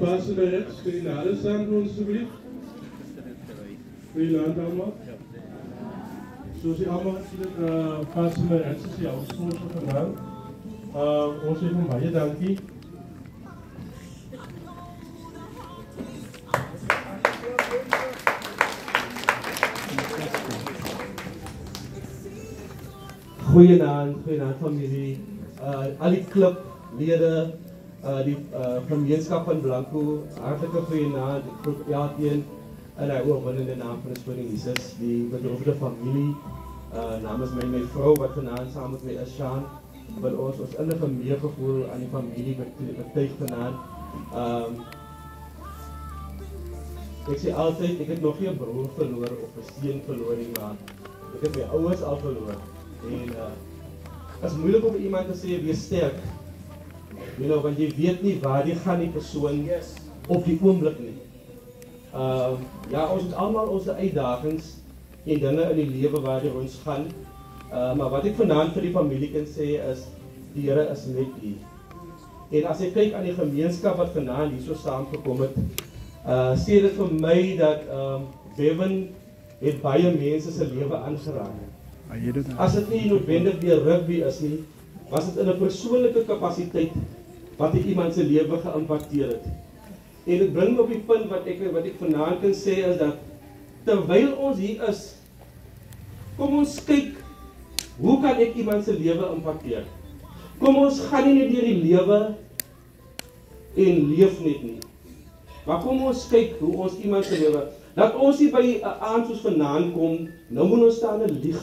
Pastor Meretz, kun je nader staan voor ons alsjeblieft? Goeienaand allemaal. Zoals je allemaal ziet, Pastor Meretz is jou sponsor gedaan. Ons heeft een baie dankie. Goeienaand familie. Al die clublede, die gemeenskap van Blanco, hartelijke goeienaand. Ik groet elkeen in die oorwinnende naam van de Koning Jesus, die bedroefde familie, namens mijn vrouw wat vanavond samen met mij is, Sjaan, wat ons innige meegevoel aan die familie betuigt vanavond. Ik zeg altijd, ik heb nog geen broer verloren of een steen verloren, maar ik heb mijn ouders al verloren. En het is moeilijk om iemand te zeggen, wees sterk. You know, want je weet niet waar die gaan die persoon op die oomblik niet. Ja, ons het allemaal onze uitdagings en dingen in die leven waar die ons gaan. Maar wat ik vanavond voor die familie kan zeggen is, die Here is met u. En als ik kijk aan die gemeenschap wat vanavond hier zo samengekomen is, sê dit vir my dat Bevan het baie mense se lewe aangeraak. As dit nie noodwendig deur rugby is nie, was dit in 'n persoonlike kapasiteit wat iemand se lewe geïmpakteer het. En dit bring op die punt wat ek vanaand kan sê is dat terwyl ons hier is, kom ons kyk hoe kan ek iemand se lewe impakteer? Kom ons gaan nie net deur die lewe en leef net nie. Maar kom ons kyk hoe ons iemand se lewe, dat ons nie by 'n aand soos vanaand kom, nou moet ons staan en lieg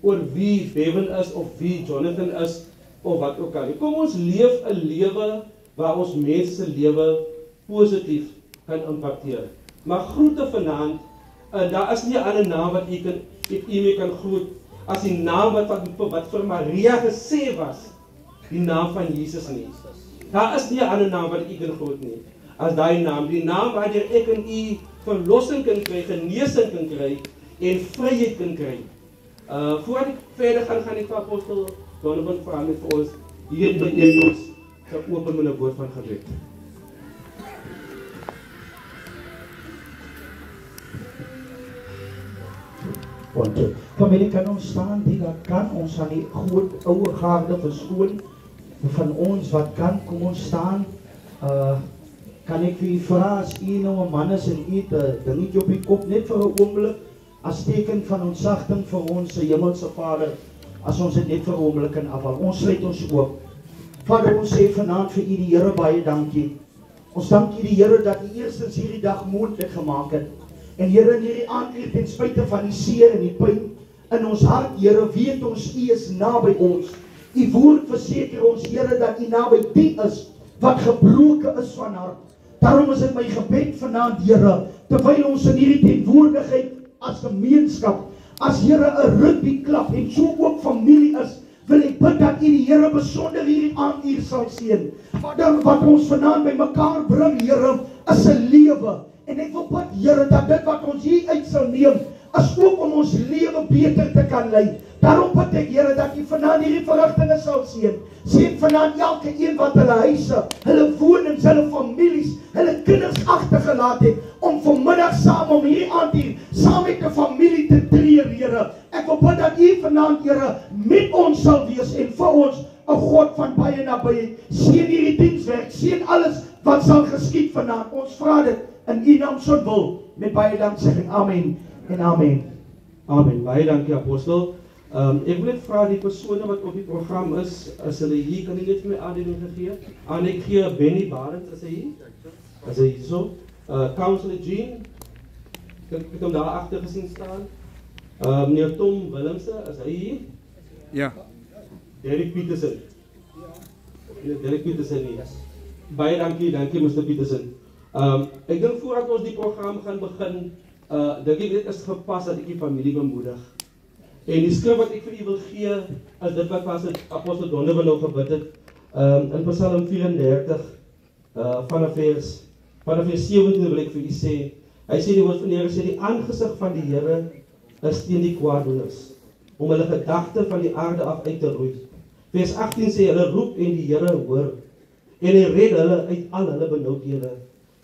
oor wie Bevan is of wie Jonathan is of wat ook al. Kom ons leef 'n lewe waar ons mense se lewe positief kan impakteer. Maar groete vanaand, daar is nie 'n ander naam wat u mee kan groet as die naam wat vir Maria gesê was, die naam van Jesus nie. Daar is nie 'n ander naam wat u kan groet nie as daai naam, die naam waardeur ek en u verlossing kan kry, genesing kan kry en vryheid kan kry. Voordat ek verder gaan ek vir apostel Donovan vra net vir ons hier by ons te open met 'n woord van gebed. Want familie kan ons staan, die dat kan ons aan die groot oude garde verskoon van ons wat kan, kom ons staan. Kan ek vir u vra as u nou 'n man is en u 'n dingetje op die kop net vir 'n oomblik as teken van ontsagting vir ons hemelse Vader, as ons dit net vir 'n oomblik kan afhaal. Ons sluit ons oop. Vader, ons sê vanaand vir u die Here baie dankie. Ons dank u die Here dat u eerstens hierdie dag moontlik gemaak het. En Here, in hierdie aand ten spyte van die seer en die pyn in ons hart, Here, weet ons u is naby ons. U woord verseker ons, Here, dat u naby die is wat gebroken is van hart. Daarom is dit my gebed vanaand, Here, terwyl ons in hierdie teenwoordigheid as gemeenskap, as Here 'n rugbyklub en so ook familie is, wil ek bid dat u die Here besonder hierdie aand hier sal seën. Vader, wat ons vanaand by mekaar bring, Here, is 'n lewe. En ek wil bid, Here, dat dit wat ons hier uit sal neem, is ook om ons lewe beter te kan lei. Daarom bid ek, Here, dat u vanaand hierdie verrigtinge sal seën. Seën vanaand elke een wat hulle huise, hulle wonings, hulle families, hulle kinders agtergelaat het, om vanmiddag saam om hierdie aand hier, saam met 'n familie te tree, Here. Ek wil bid dat u vanaand, Here, met ons sal wees en vir ons 'n God van baie nabyheid. Seën hierdie dienswerk, seën alles wat sal geskied vanaand. Ons vra dit in u naam se wil, met baie danksegging. Amen en amen. Amen. Baie dankie apostel. Ek wil net vra die persone wat op die program is hulle hier, kan jy net vir my aanduiding gee? Ek gee Benny Barend, is hy hier? Is hy hier so? Councilor Jean, ek het hom daar agter gesien staan. Meneer Tom Willemse, is hy hier? Ja. Derek Petersen. Derek Petersen hier. Baie dankie Mr. Petersen. Ek dink voordat ons die program gaan begin, dink ek dit is gepas dat ek die familie bemoedig. En die skrif wat ek vir u wil gee, is dit wat apostel Donovan nou gebid het, in Psalm 34, vanaf vers 17 wil ek vir u sê, hy sê die woord van die Here sê, die aangesig van die Here is teen die kwaaddoeners, om hulle gedagte van die aarde af uit te roei. Vers 18 sê, hulle roep en die Here hoor, en hy red hulle uit al hulle benoudhede.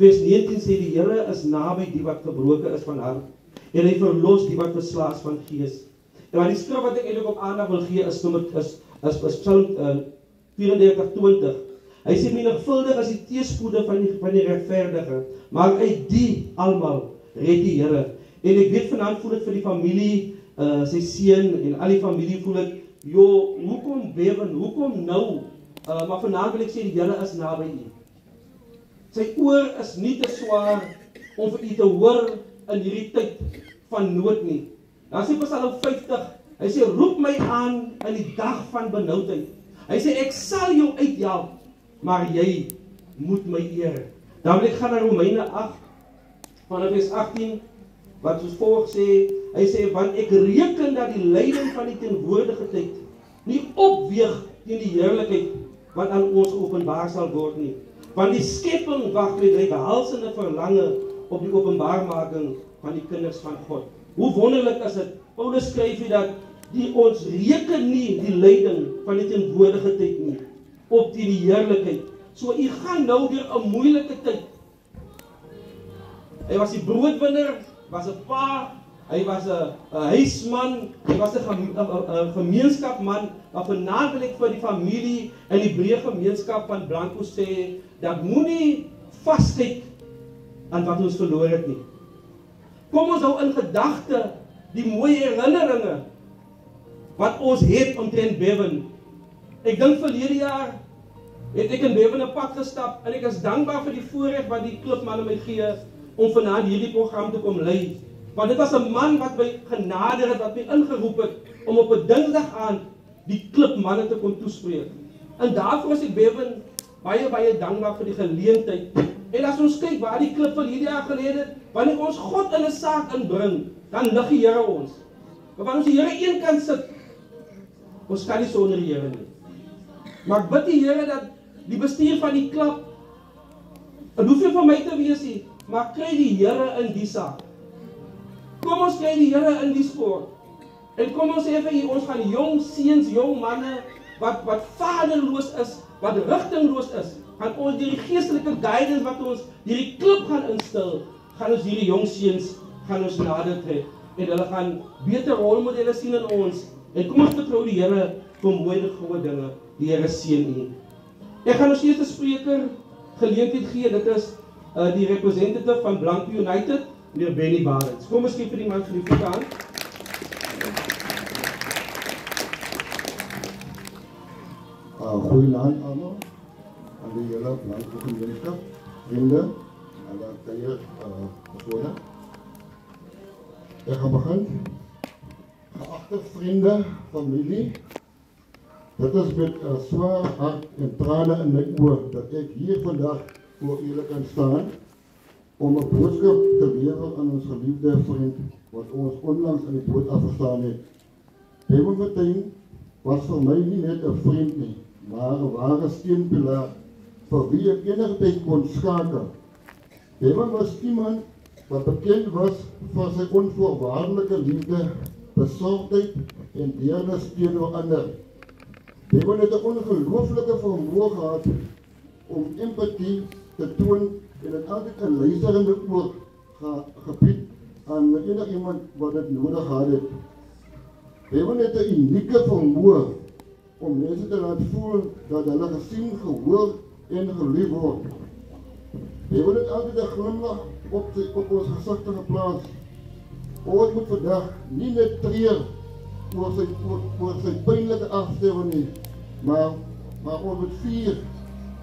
Vers 19 sê die Here is naby die wat gebroken is van hart en hy verlos die wat verslaas van gees. En maar die skrif wat ek eintlik op aandag wil gee is Psalm 34:20. Hy sê menigvuldig is die teëspoede van die regverdige, maar uit die almal red die Here. En ek weet vanaand voel ek vir die familie, sy seun en al die familie voel ek, hoekom bewen, hoekom nou? Maar vanaand wil ek sê die Here is naby u. Sy oor is nie te swaar om vir u te hoor in hierdie tyd van nood nie. Dan sê Psalm 50, hy sê roep my aan in die dag van benoudheid. Hy sê ek sal jou uithelp, maar jy moet my eer. Dan wil ek gaan na Romeine 8 vanaf vers 18 wat soos volg sê, hy sê want ek reken dat die lyding van die teenwoordige tyd nie opweeg teen die heerlikheid wat aan ons openbaar sal word nie. Want die skepping wag met reikhalsende verlange op die openbaarmaking van die kinders van God. Hoe wonderlik is dit? Paulus skryf hier dat ons reken nie die lyding van die teenwoordige tyd nie op teen die heerlikheid. So u gaan nou deur 'n moeilike tyd. Hy was die broodwinner, was 'n pa, hy was 'n huisman, hy was 'n gemeenskapman, maar vanaand wil ek vir die familie en die breë gemeenskap van Blanco sê, dat moenie vaskyk aan wat ons verloor het nie. Kom ons hou in gedagte die mooi herinneringe wat ons het omtrent Bevan. Ek dink verlede jaar het ek in Bevan 'n pad gestap en ek is dankbaar vir die voorreg wat die klipmanne my gee om vanaand hierdie program te kom lei. Want dit was 'n man wat my genader het, wat my ingeroep het om op 'n Dinsdag aand die klipmanne te kon toespreek. En daarvoor is ek Bevan baie dankbaar vir die geleentheid. En as ons kyk waar die klip verlede jaar gelede het, wanneer ons God in 'n saak inbring, dan lig die Here ons. Maar wanneer ons die Here een kant sit, ons kan nie sonder die Here nie. Maar ek bid die Here dat die bestuur van die klub, en hoef nie van my te wees nie, maar kry die Here in die saak. Kom ons kry die Here in die sport. En kom ons sê vir u, ons gaan jong seuns, jong manne, wat vaderloos is, wat rigtingloos is, gaan ons die geestelike guidance wat ons hierdie klub gaan instil, gaan ons hierdie jong seuns, gaan ons nader trek, en hulle gaan beter rolmodelle sien in ons, en kom ons vertrou die Here vir mooi goeie dinge, die Here seën u. Ek gaan ons eerste spreker geleentheid gee, dit is die representative van Blanco United, meneer Benny Barends. Kom ons gee vir die man van die voete aan. Goeienaand allemaal, aan die hele Blanco gemeenskap, vrienden, en dat hier personen. Ik ga beginnen. Geachte vrienden, familie, dit is met een zwaar hart en tranen in mijn oor dat ik hier vandaag voor jullie kan staan om een boodschap te leveren aan ons geliefde vriend, wat ons onlangs aan die dood afgestaan heeft. Bevan Fortuin was voor mij niet net een vriend nie, maar een ware steunpilaar voor wie ik enige tijd kon schakelen. Bevan was iemand wat bekend was voor zijn onvoorwaardelijke liefde, bezorgdheid en deernis teenoor ander. Bevan het een ongelooflijke vermogen gehad om empathie te toon en het altijd een luisterende oor gebied aan enig iemand wat het nodig had. Bevan het een unieke vermogen om mensen te laten voelen dat hulle gezien, gehoord en geliefd wordt. Bevan het altijd een glimlach op ons gezicht geplaatst. Ons moet vandaag niet net treur voor zijn pijnlijke afsterven, maar ons moet vier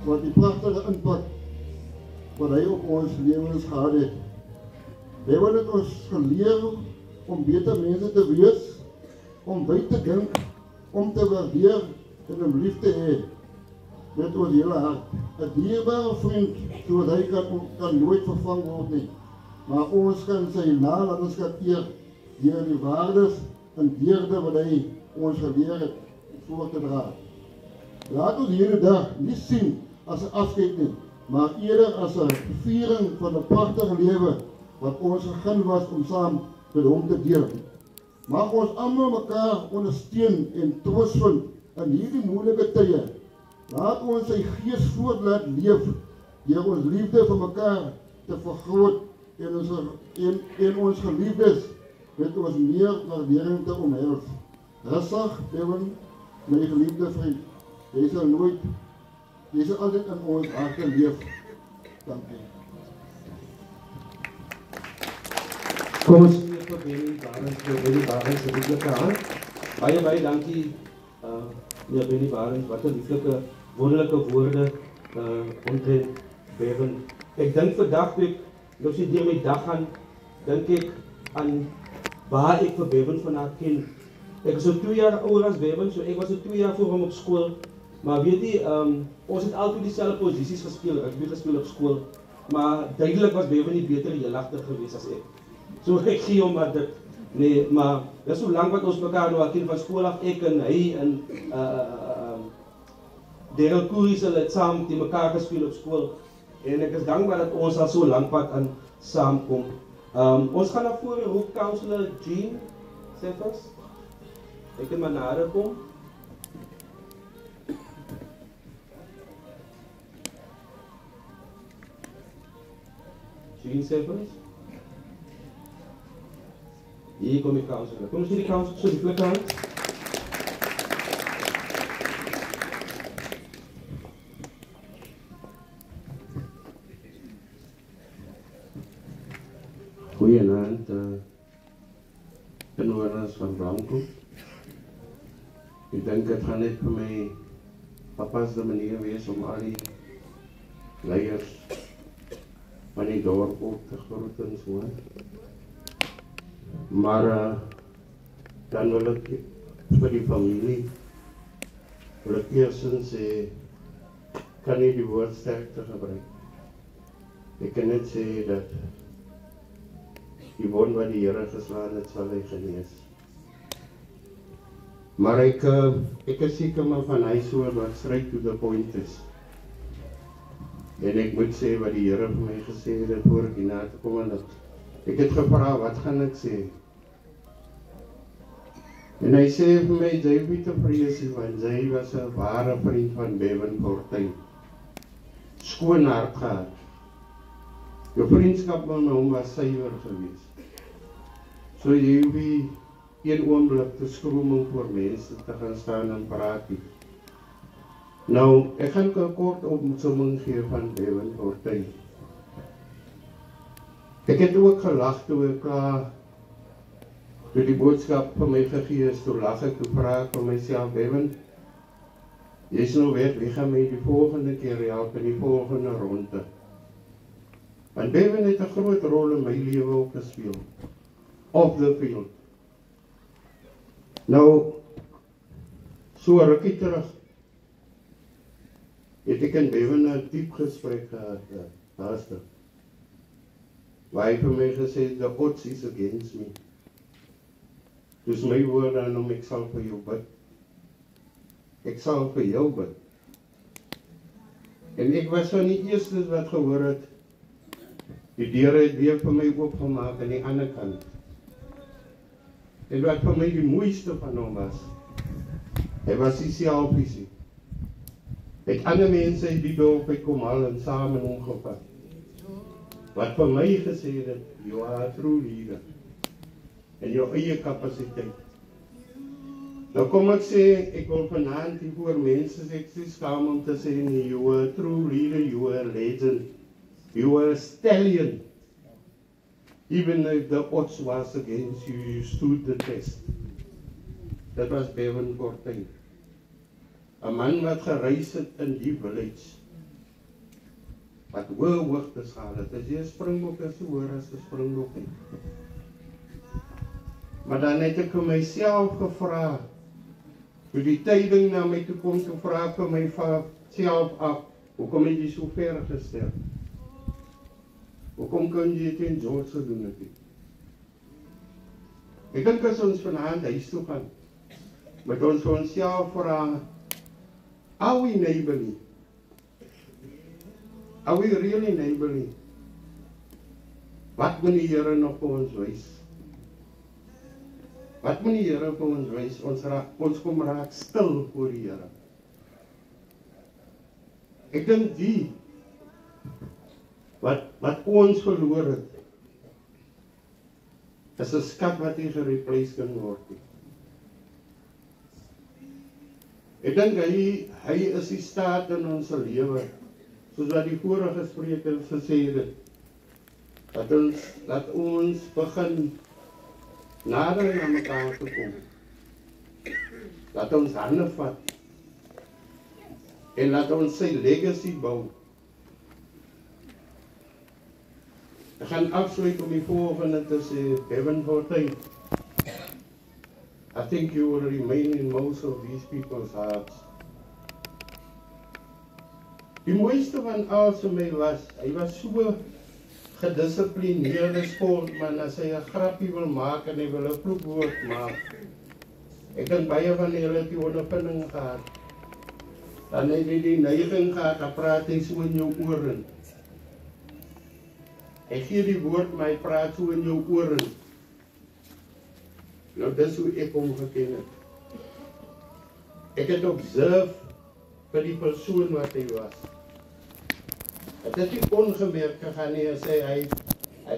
wat die prachtige impact wat hij op ons levens gehad heeft. Bevan het ons geleerd om beter mensen te wees, om bij te denken, om te waarderen en om lief te hebben met ons hele hart. Een dierbare vriend, zoals hij kan nooit vervangen worden. Maar ons kan zijn nalatenschap eer door die waardes en deerde wat hij ons geleerd heeft voor te dragen. Laat ons hier dag niet zien als een afscheid, maar eerder als een viering van een prachtig leven wat ons gegund was om samen met hem te delen. Mag ons allemaal elkaar ondersteunen en troost vinden in hierdie moeilike tye. Laat ons sy gees voort laat leef deur ons liefde vir mekaar te vergroot en ons geliefdes met ons meer waardering te omhels. Rustig, Bevan, my geliefde vriend. Jy sal altyd in ons harte leef. Dankie. Kom ons gee vir Benny Barends se lieflike hand. Baie dankie meneer Benny Barends, wat 'n lieflike, wonderlike woorde omtrent Bevan. Ek dink vandag toe ek nog so deur my dag gaan, dink ek aan waar ek vir Bevan van haar ken. Ek is so 2 jaar ouer as Bevan, so ek was so 2 jaar voor hom op skool. Maar weet jy, ons het altyd dieselfde posisies gespeel, rugby gespeel op skool. Maar duidelik was Bevan nie beter jeugdig geweest as ek. So ek gee hom maar dit. Nee, maar dis so lank wat ons mekaar nou al ken van skool af, ek en hy en Daryl Koeries het saam die mekaar gespeel op skool. En ek is dankbaar dat ons al so lank pad aan saamkom. Ons gaan na vore roep counselor Jean Seffers. Ek kan maar nader kom. Jean Seffers. Hier kom die counselor. Kom ons gee die counselor so die flikker hand. Goeienaand, inwoners van Blanco. Ek dink dit gaan net vir my gepaste manier wees om al die leiers van die dorp ook te groet en so. Maar dan wil ek vir die familie wil ek eerstens sê, kan nie die woord sterkte gebruik. Ek kan net sê dat die wond wat die Here geslaan het, sal hy genees. Maar ek is seker maar van hy soort wat straight to the point is. En ek moet sê wat die Here vir my gesê het voor ek hierna te kom en ek het gevra, wat gaan ek sê? En hy sê vir my, jy hoef nie te vrees nie, want jy was 'n ware vriend van Bevan Fortuin. Skoon hart gehad. Jou vriendskap met hom was suiwer geweest. So jy hoef nie een oomblik te skroom om voor mense te gaan staan en praat nie. Nou, ek gaan 'n kort opsomming gee van Bevan Fortuin. Ek het ook gelag toe ek klaar toe die boodskap vir my gegee is, toe lag ek, toe vra ek vir myself, Bevan, jy is nou weg, wie gaan my die volgende keer help in die volgende ronde? Want Bevan het 'n groot rol in my lewe ook gespeel. Off the field. Nou, so rukkie terug, het ek en Bevan 'n diep gesprek gehad, daarste. Waar hy vir my gesê het, the odds is against me. Dus my woord aan hom, ek sal vir jou bid. Ek sal vir jou bid. En ek was van die eerstes wat gehoor het, die deure het weer vir my oopgemaak aan die ander kant. En wat vir my die mooiste van hom was, hy was nie selfies. Het ander mense uit die dorp uitkom haal en saam in hom gevat. Wat vir my gesê het, you are a true leader. En jou eie kapasiteit. Nou kom ek sê, ek wil vanaand hier voor mense sê, ek is skaam om te sê, nee, you are a true leader, you are a legend, you are a stallion. Even if the odds was against you, you stood the test. Dat was Bevan Fortuin. 'n man wat gereis het in die village. Wat hoë hoogtes gehad het. As jy 'n springbok is, so hoor as 'n springbok nie. Maar dan het ek vir myself gevra, toe die tyding na my toe kom, toe vra ek vir myself af, hoekom het jy so ver gestel? Hoekom kan jy dit in George gedoen het? Ek dink as ons vanaand huis toe gaan, met ons vir onsself vra, are we neighborly? Are we really neighborly? Wat moet die Here nog vir ons wys? Wat moet die Here vir ons wys? Ons kom raak stil voor die Here. Ek dink wat ons verloor het, is 'n skat wat nie gereplace kan word nie. Ek dink hy is die staat in ons lewe, soos wat die vorige spreker gesê het, dat ons begin nader na mekaar te kom. Laat ons hande vat en laat ons sy legacy bou. Ek gaan afsluit om die volgende te sê, Bevan Fortuin, I think you will remain in most of these people's hearts. Die mooiste van alles vir my was, hy was so gedissiplineerde sportman, as hy 'n grappie wil maak en hy wil 'n vloekwoord maak. Ek dink baie van julle het die ondervinding gehad. Dan het hy die neiging gehad, dan praat hy so in jou oren. Ek gee die woord, maar hy praat so in jou oren. Nou, dis hoe ek hom geken het. Ek het observe vir die persoon wat hy was. Het is nie ongemerkt gegaan nie, as hy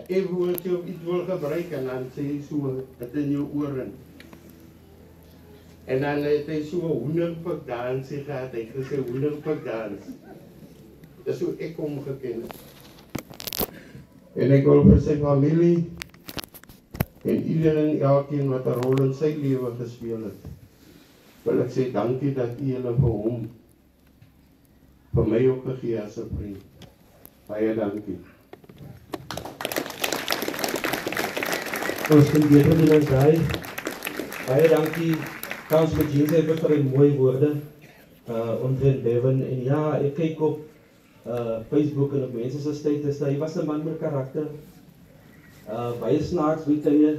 even woordje of iets wil gebruik, en dan sê hy so, het in jou oren. En dan het hy so hoenderpik dansie gehad, hy het gesê hoenderpik dans. Dis hoe ek hom geken het. En ek wil vir sy familie, en iedereen en elkeen wat 'n rol in sy lewe gespeel het, wil ek sê dankie dat u julle vir hom, vir my ook gegee as 'n vriend. Baie dankie. Ons kan beter doen as hy. Baie dankie, Kans met Jeans het vir die mooie woorde, omtrent Bevan, en ja, ek kyk op Facebook en op mense se status, hy was 'n man met karakter, baie snaaks, weet jy,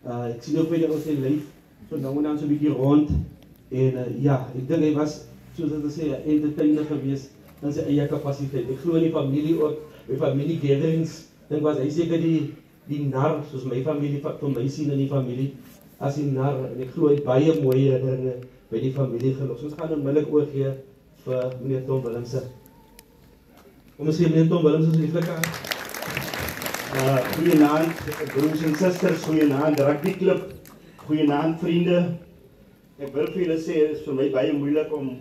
ek sien ook weer op sy lyf, so nou en dan so 'n bietjie rond, en ja, ek dink hy was, soos ek sê, 'n entertainer gewees, in sy eie kapasiteit. Ek glo in die familie ook, by familie gatherings, dink was hy seker die nar, soos my familie, van my sien in die familie, as die nar, en ek glo hy baie mooie herinneringe by die familie gelos. Ons gaan onmiddellik oorgee vir meneer Tom Willemse. Kom ons gee meneer Tom Willemse so lieflik aan. Goeienaand, broers en susters, goeienaand, rugbyklub, goeienaand vriende. Ek wil vir julle sê, het is vir my baie moeilik om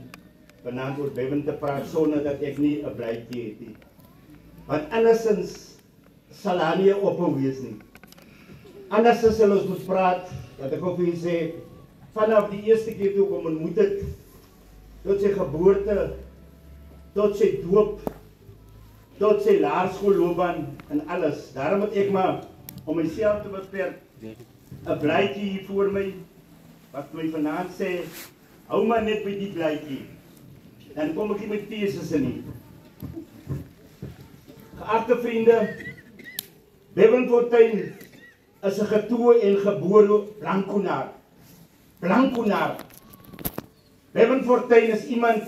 vanaand oor Bevan te praat, sonder dat ek nie 'n blytjie het nie. Want andersins sal daar nie 'n ophou wees nie. Andersins sal ons moet praat, dat ek ook vir julle sê, vanaf die eerste keer toe ek hom ontmoet het, tot sy geboorte, tot sy doop, tot sy laerskoolloopbaan en alles. Daarom het ek maar, om myself te beperk, 'n blytjie hier voor my, wat my vanaand sê, hou maar net by die blytjie. Dan kom ek nie met teses in nie. Geagte vriende, Bevan Fortuin is 'n getoe en gebore blankoenaar. Blankoenaar. Bevan Fortuin is iemand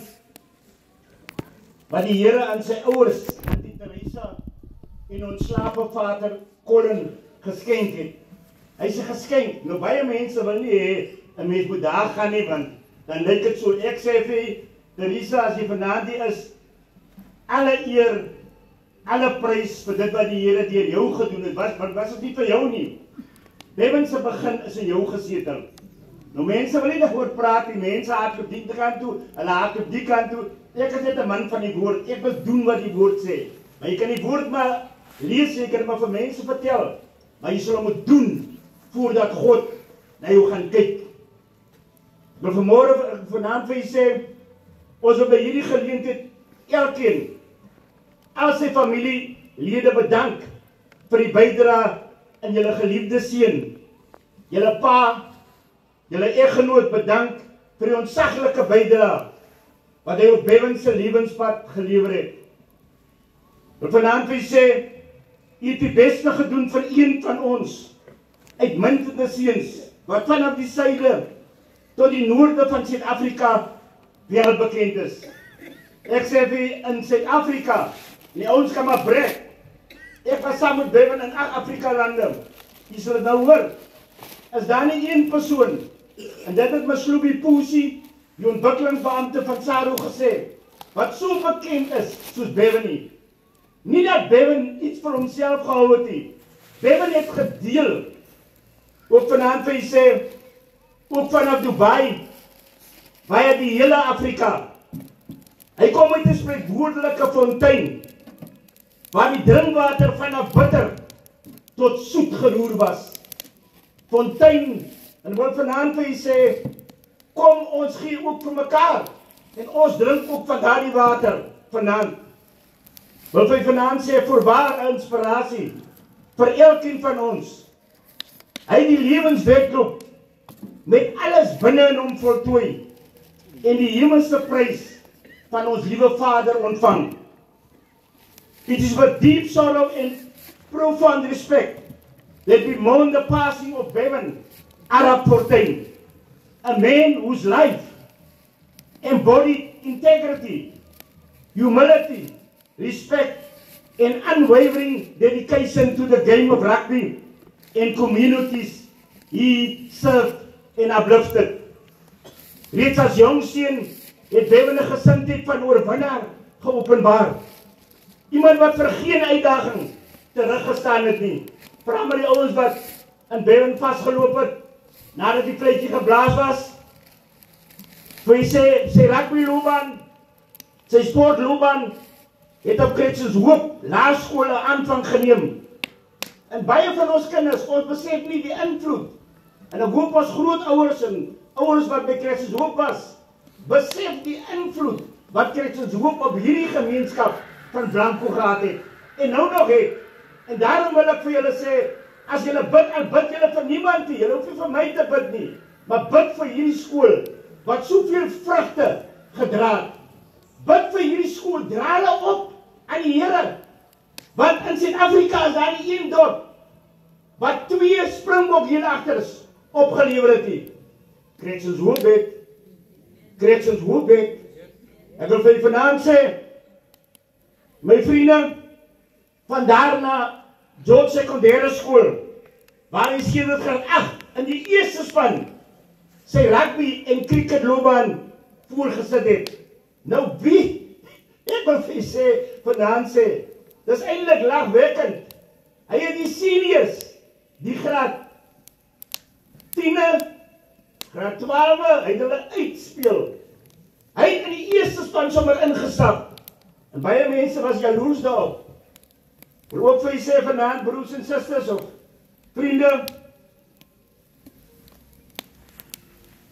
wat die Here aan sy ouers, Auntie Teresa en ons slaapvader Colin geskenk het. Hy's 'n geskenk. Nou baie mense wil nie hê 'n mens moet daar gaan nie, want dan lyk dit so. Ek sê vir Teresa, as jy vanaand hier is, alle eer, alle prys vir dit wat die Here deur jou gedoen het. Was dit nie vir jou nie? Bevan se begin is in jou gesetel. Nou mense wil nie daaroor praat nie, mense hardloop die kant toe, hulle hardloop die kant toe. Ek is net 'n man van die woord, ek wil doen wat die woord sê. Maar jy kan die woord maar lees, jy kan maar vir mense vertel, maar jy sal hom moet doen, voordat God na jou gaan kyk. Maar vanmôre, vanaand vir jy sê, ons wil by hierdie geleentheid elkeen, al sy familielede bedank vir die bydrae in julle geliefde seun. Julle pa, julle eggenoot bedank vir die ontsaglike bydrae wat hy op Bevan se lewenspad gelewer het. Maar vanaand wil sê, u het die beste gedoen vir een van ons uitmuntende seuns wat vanaf die suide tot die noorde van Suid-Afrika wêreldbekend is. Ek sê vir in Suid-Afrika, die ouens kan maar brek. Ek was saam met Bevan in 8 Afrika lande. Jy sal dit nou hoor. Is daar nie een persoon, en dit het Mslubi Pusi, die ontwikkelingsbeampte van SARU gesê, wat so bekend is soos Bevan nie. Nie dat Bevan iets vir homself gehou het nie. Bevan het gedeel. Ook vanaand vir jy sê, ook vanaf Dubai, via die hele Afrika. Hy kom uit 'n spreekwoordelike fontein, waar die drinkwater vanaf bitter tot soet geroer was. Fontein, en wil vanaand vir jy sê, kom ons gee ook vir mekaar, en ons drink ook van daardie water vanaand. Wil vir vanaand sê, voorwaar inspirasie, vir elkeen van ons. Hy die lewenswedloop, met alles binne in hom voltooi, en die hemelse prys van ons liewe Vader ontvang. It is with deep sorrow and profound respect that we mourn the passing of Bevan Arap Fortuin, a man whose life embodied integrity, humility, respect, and unwavering dedication to the game of rugby and communities he served and uplifted. Reeds as jong seun het Bevan 'n gesindheid van oorwinnaar geopenbaar. Iemand wat vir geen uitdaging teruggestaan het nie. Vra maar die ouens wat in Bevan vasgeloop het nadat die fluitjie geblaas was. Vir sy rugby loopbaan, sy sportloopbaan het op Christus Hoop laerskole aanvang geneem. En baie van ons kinders, ons besef nie die invloed. En ek hoop ons grootouers en ouers wat by Christus Hoop was, besef die invloed wat Christus Hoop op hierdie gemeenskap van Blanco gehad het. En nou nog het. En daarom wil ek vir julle sê, as julle bid, al bid julle vir niemand nie, julle hoef nie vir my te bid nie, maar bid vir hierdie skool, wat soveel vrugte gedra het. Bid vir hierdie skool, dra hulle op aan die Here. Want in Suid-Afrika is daar die een dorp, wat 2 Springbok hieragters opgelewer het nie. Christus Hoop het. Ek wil vir julle vanaand sê, my vriende, van daar na George Sekondêre Skool, waar hy sedert graad 8 in die eerste span sy rugby en cricket loopbaan voorgesit het. Nou wie? Ek wil vir sê, vanaand sê, dis eintlik lagwekkend. Hy het die seniors, die graad 10, graad 12, hy het hulle uitspeel. Hy het in die eerste span sommer ingestap. En baie mense was jaloers daarop. Ek wil ook vir jy sê vanaand, broers en susters of vriende,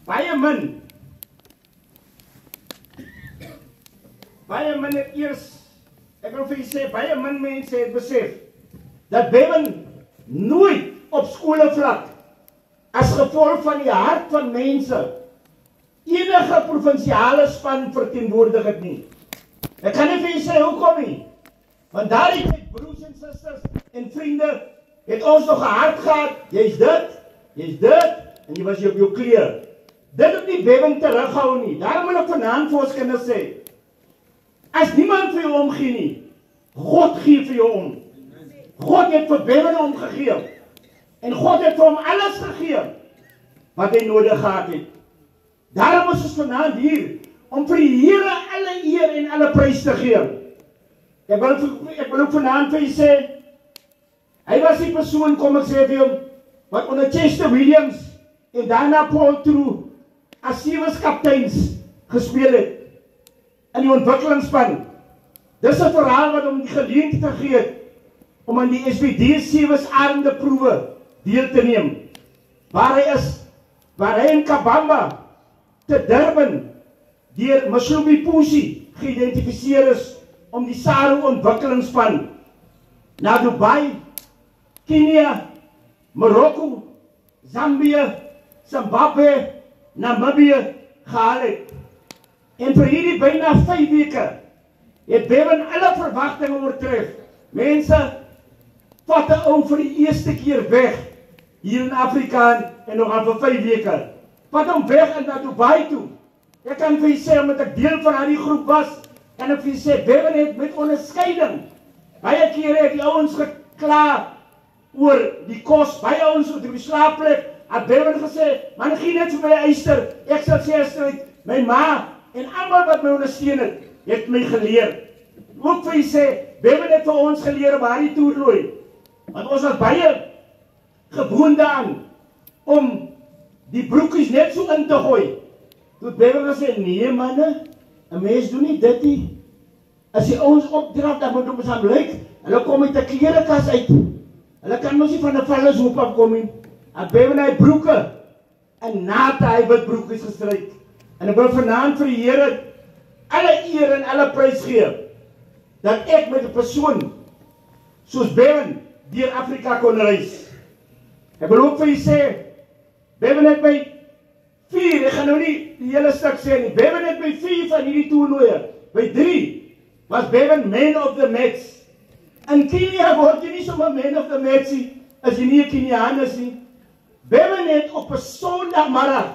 baie min het eers, ek wil vir jy sê, baie min mense het besef, dat Bevan nooit op skolevlak, as gevolg van die hart van mense, enige provinsiale span verteenwoordig het nie. Ek kan nie vir jy sê, hoekom nie? Want daardie tyd, broers en susters en vriende, het ons nog 'n hart gehad, jy's dit, en jy was op jou kleur. Dit het nie Bevan terughou nie. Daarom wil ek vanaand vir ons kinders sê, as niemand vir jou omgee nie, God gee vir jou om. God het vir Bevan omgegee, en God het vir hom alles gegee, wat hy nodig gehad het. Daarom is ons vanaand hier, om vir die Here alle eer en alle prys te gee. Ek wil ook vanaand vir jy sê, hy was die persoon, kom ek sê vir hom, wat onder Chester Williams en daarna Paul True as 7 kapteins gespeel het in die ontwikkelingsspan. Dis 'n verhaal wat hom die geleentheid gegee het om aan die SPD 7's armde proewe deel te neem. Waar hy in Kabamba te Durban deur Mashubi Pusi geïdentifiseer is om die SARU ontwikkelingsspan na Dubai, Kenia, Marokko, Zambia, Zimbabwe, Namibië gehaal het. En vir hierdie byna 5 weke het Bevan alle verwagtinge oortref. Mense, vat 'n ou vir die eerste keer weg hier in Afrika en nog aan vir 5 weke. Vat hom weg in na Dubai toe. Ek kan vir jy sê, omdat ek deel van hierdie groep was, kan ek vir jy sê, Bevan het met onderskeiding. Baie kere het die ouens gekla oor die kos, baie ouens oor die slaapplek, het Bevan gesê, man, gee net vir my eister, ek sal sê, my ma, en almal wat my ondersteun het my geleer. Ook vir jy sê, Bevan het vir ons geleer waar die toernooi. Want ons was baie gewoon daaraan om die broekies net so in te gooi. Toe Bevan gesê, nee manne, 'n mens doen nie dit nie. As die ouens opdraf, dan moet ons aan lyk. Hulle kom uit 'n klerekas uit. Hulle kan mos nie van 'n vallershoop afkom nie. En Bevan hy broeke en naate hy wit broekies gestryk. En ek wil vanaand vir die Here alle eer en alle prys gee dat ek met 'n persoon soos Bevan deur Afrika kon reis. Ek wil ook vir julle sê, Bevan het my 4, ek gaan nou nie die hele stuk sê nie, Bevan het my 4 van hierdie toernooie, by 3 was Bevan man of the match. In Kenia word jy nie sommer man of the match nie, as jy nie 'n Keniaan is nie. Bevan het op 'n Sondagmiddag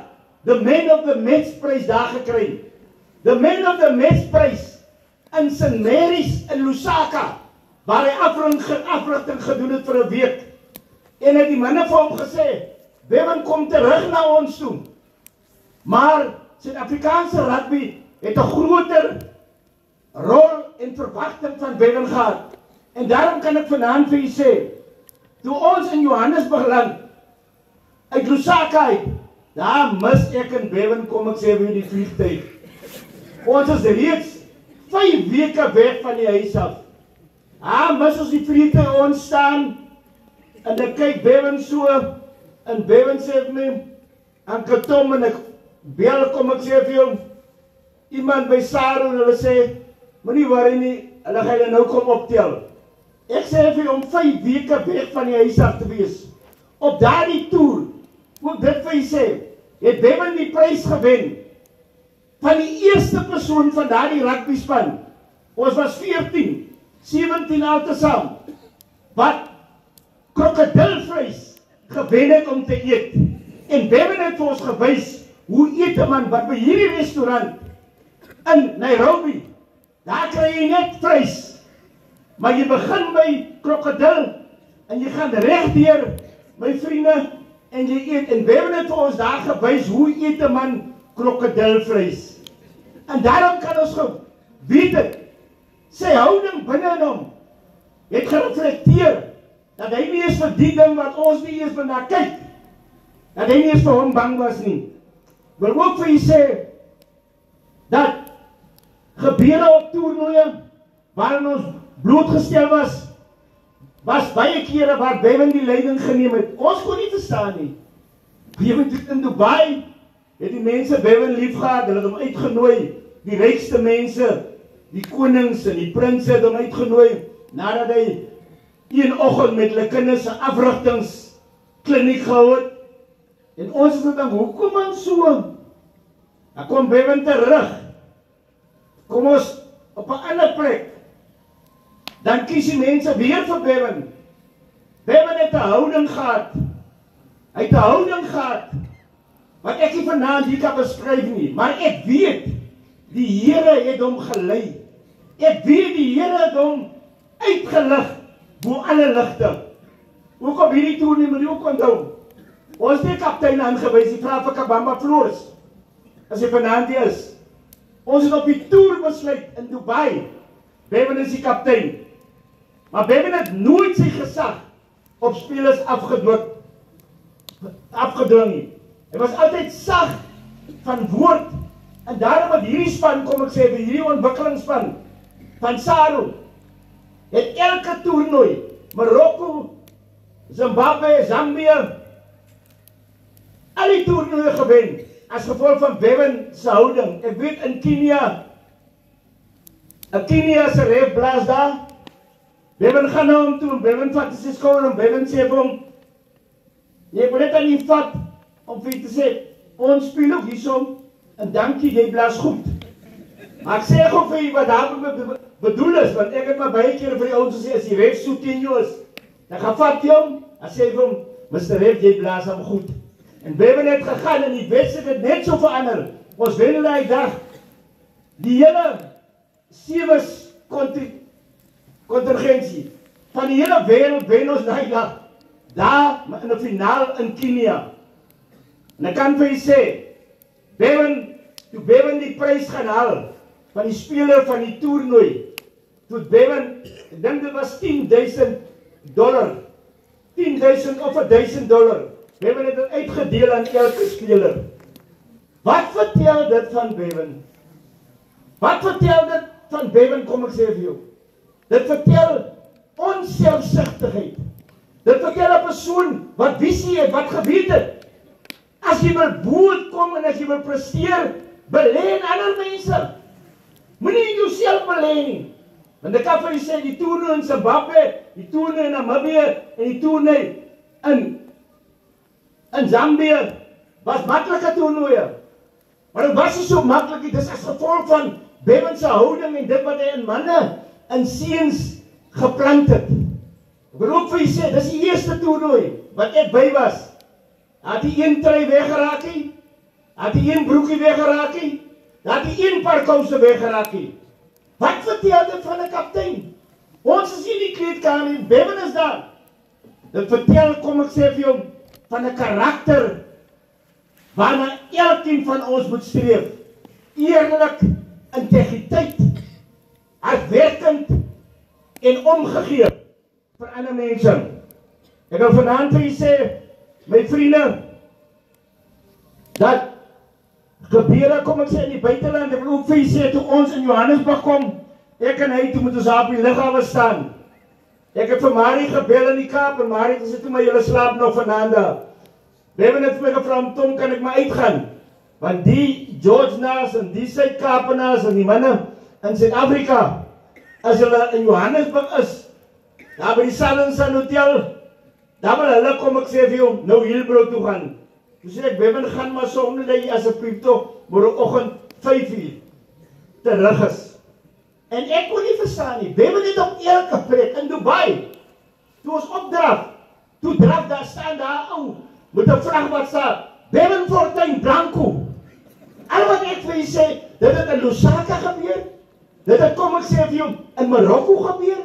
the man of the match prys daar gekry. The man of the match prys in St. Mary's in Lusaka, waar hy afrigting gedoen het vir 'n week. En het die manne vir hom gesê, Bevan kom terug na ons toe. Maar Suid-Afrikaanse rugby het 'n groter rol en verwagting van Bevan gehad. En daarom kan ek vanaand vir julle sê, toe ons in Johannesburg land, uit Lusaka uit, daar mis ek en Bevan kom ek sê vir die vliegtuig. Ons is reeds 5 weke weg van die huis af. Mis ons die vliegtuig, ons staan, en ek kyk Bevan so, en Bevan sê vir my, Anke Tom, en ek bel, kom ek sê vir hom, iemand by Saru, en hulle sê, moenie worry nie, hulle gaan julle nou kom optel. Ek sê vir hom, 5 weke weg van die huis af te wees. Op daardie toer, moet dit vir jy sê, het Bevan die prys gewen, van die eerste persoon van daardie rugby span. Ons was 14, 17 altesaam, wat krokodilvleis gewen het om te eet. En Bevan het vir ons gewys, hoe eet 'n man, wat by hierdie restaurant, in Nairobi, daar kry jy net vleis, maar jy begin by krokodil, en jy gaan reg deur, my vriende, en jy eet, en Bevan het vir ons daar gewys, hoe eet 'n man krokodilvleis. En daarom kan ons weet het, sy houding binne in hom, het gereflekteer, dat hy nie eens vir die ding wat ons nie eens van na kyk, dat hy nie eens vir hom bang was nie. Wil ook vir jy sê, dat gebeure op toernooie, waarin ons blootgestel was baie kere waar Bevan die leiding geneem het. Ons kon nie verstaan nie. Bevan het in Dubai, het die mense Bevan lief gehad, hulle het hom uitgenooi, die rykste mense, die konings en die prinse het hom uitgenooi, nadat hy een oggend met hulle kinders 'n afrigtingskliniek gehou het. En ons het gedink, hoekom man so? Dan kom Bevan terug. Kom ons op 'n ander plek. Dan kies die mense weer vir Bevan. Bevan het 'n houding gehad. Hy het 'n houding gehad wat ek nie vanaand hier kan beskryf nie, maar ek weet die Here het hom gelei. Ek weet die Here het hom uitgelig bo alle ligte. Ook op hierdie toer nie, moet jy ook onthou. Ons het die kaptein aangewys, die vra vir Kabamba Floors, as hy vanaand hier is. Ons het op die toer besluit in Dubai, Bevan is die kaptein. Maar Bevan het nooit sy gesag op spelers afgedwing nie. Hy was altyd sag van woord. En daarom wat hierdie span, kom ek sê, vir hierdie ontwikkelingsspan van Saru, het elke toernooi, Marokko, Zimbabwe, Zambia, al die toernooie gewen, as gevolg van Bevan se houding. Ek weet in Kenia, 'n Keniase ref blaas daar, Bevan gaan na hom toe, Bevan vat sy skouer en Bevan sê vir hom, jy moet dit aan nie vat, om vir te sê, ons speel ook hiersom, en dankie, jy blaas goed. Maar ek sê gou vir jy wat daar bedoel is, want ek het maar baie keer vir die ouens gesê, as die ref so teen jou is, dan gaan vat jy hom, en sê vir hom, Mr. Ref, jy blaas hom goed. En Bevan het gegaan, en die wedstryd het net so verander. Ons wen die dag, die hele 7 kontingentie, van die hele wêreld wen ons die dag, daar in die finaal in Kenia. En ek kan vir jy sê, toe Bevan die prys gaan haal, van die speler van die toernooi, toe Bevan, ek dink dit was $10,000. 10,000 of $1,000. Bevan het dit uitgedeel aan elke speler. Wat vertel dit van Bevan? Wat vertel dit van Bevan, kom ek sê vir jou? Dit vertel onselfsugtigheid. Dit vertel 'n persoon wat visie het, wat geweet het. As jy wil boot kom en as jy wil presteer, belê in ander mense. Moenie in jouself belê nie. Want ek kan vir julle sê, die toernooi in Zimbabwe, die toernooi in Namibië en die toernooi in Zambië was maklike toernooie. Maar dit was nie so maklik nie, dis as gevolg van Bevan se houding en dit wat hy in manne en seuns geplant het. Ek wil ook vir julle sê, dis die eerste toernooi wat ek by was. Had die een trui weggeraak nie, had die een broekie weggeraak nie, had die een paar kouse weggeraak nie. Wat vertel dit van 'n kaptein? Ons is hier in die kleedkamer en Bevan is daar. Dit vertel, kom ek sê vir jou, van 'n karakter waarna elkeen van ons moet streef. Eerlik, integriteit, hardwerkend en omgegee vir ander mense. Ek wil vanaand vir julle sê, my vriende, dat gebeure, kom ek sê, in die buiteland, ek wil ook vir julle sê, toe ons in Johannesburg kom, ek en hy, toe moet ons op die lughawe staan. Ek het vir Marie gebel in die Kaap, en Marie het gesê, toe maar julle slaap nog vanaand daar. Bevan het vir my gevra, Tom, kan ek maar uitgaan? Want die Georgenaars en die Suid-Kaapenaars en die manne in Suid-Afrika, as hulle in Johannesburg is, daar by die Sun Hotel, daar wil hulle, kom ek sê vir jou, nou Hillbrow toe gaan. Toe sê ek, Bevan, gaan maar sonder dat jy asseblief toch, môreoggend 5:00 terug is. En ek kon nie verstaan nie, Bevan het op elke plek in Dubai, toe ons opdraf, toe draf daar staan daar ou, met 'n vraag wat staan, Bevan Fortuin Blanco. Al wat ek vir julle sê, dit het in Lusaka gebeur, dit het, kom ek sê vir jou, in Marokko gebeur,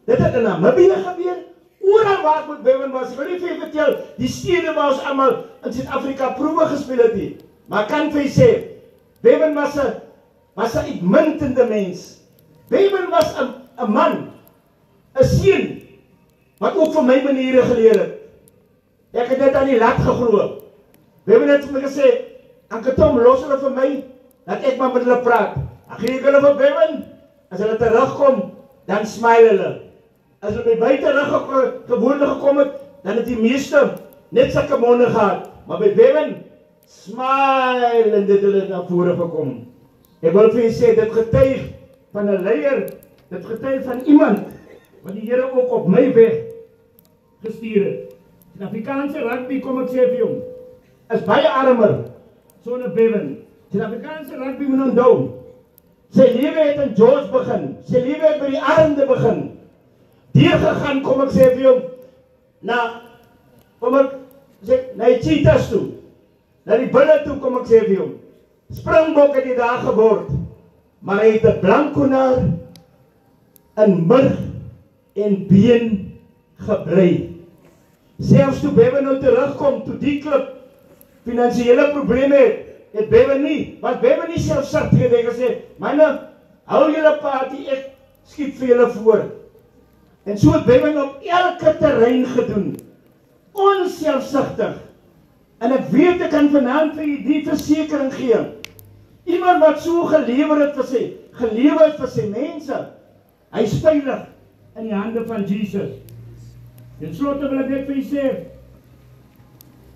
dit het in Namibië gebeur, oral waar met Bevan was. Ek wil nie vir julle vertel, die stede waar ons allemaal in Suid-Afrika proewe gespeel het nie. Maar ek kan vir julle sê, Bevan was 'n uitmuntende mens. Bevan was 'n man, 'n seun, wat ook vir my maniere geleer het. Ek het net aan die lat geglo. Bevan het vir my gesê, Anke Tom, los hulle vir my, dat ek maar met hulle praat. Ek gee hulle vir Bevan, as hulle terugkom, dan smile hulle. As hulle by buite gewoonlik gekom het, dan het die meeste net sulke monde gehad. Maar by Bevan, smile en dit hulle na vore gekom. Ek wil vir julle sê, dit getuig van 'n leier, dit getuig van iemand, wat die Here ook op my weg gestuur het. Die Afrikaanse rugby, kom ek sê vir jou, is baie armer, sonder Bevan. Die Afrikaanse rugby moet onthou, sy lewe het in George begin, sy lewe het by die armde begin, deurgegaan, kom ek sê vir jou, na die Cheetahs toe, na die Bulle toe, kom ek sê vir jou, Springbok het hy daar geword, maar hy het 'n Blanconaar in murg en been gebly. Selfs toe Bevan nou terugkom, toe die klub finansiële probleme het Bevan nie, want Bevan nie selfsugtig het, hy gesê, manne, hou julle party, ek skiet vir julle voor. En so het Bevan op elke terrein gedoen, onselfsugtig. En ek weet, ek kan vanaand vir die versekering gee, iemand wat so gelewer het vir sy mense, hy is veilig in die hande van Jesus. En slotte wil ek net vir julle sê,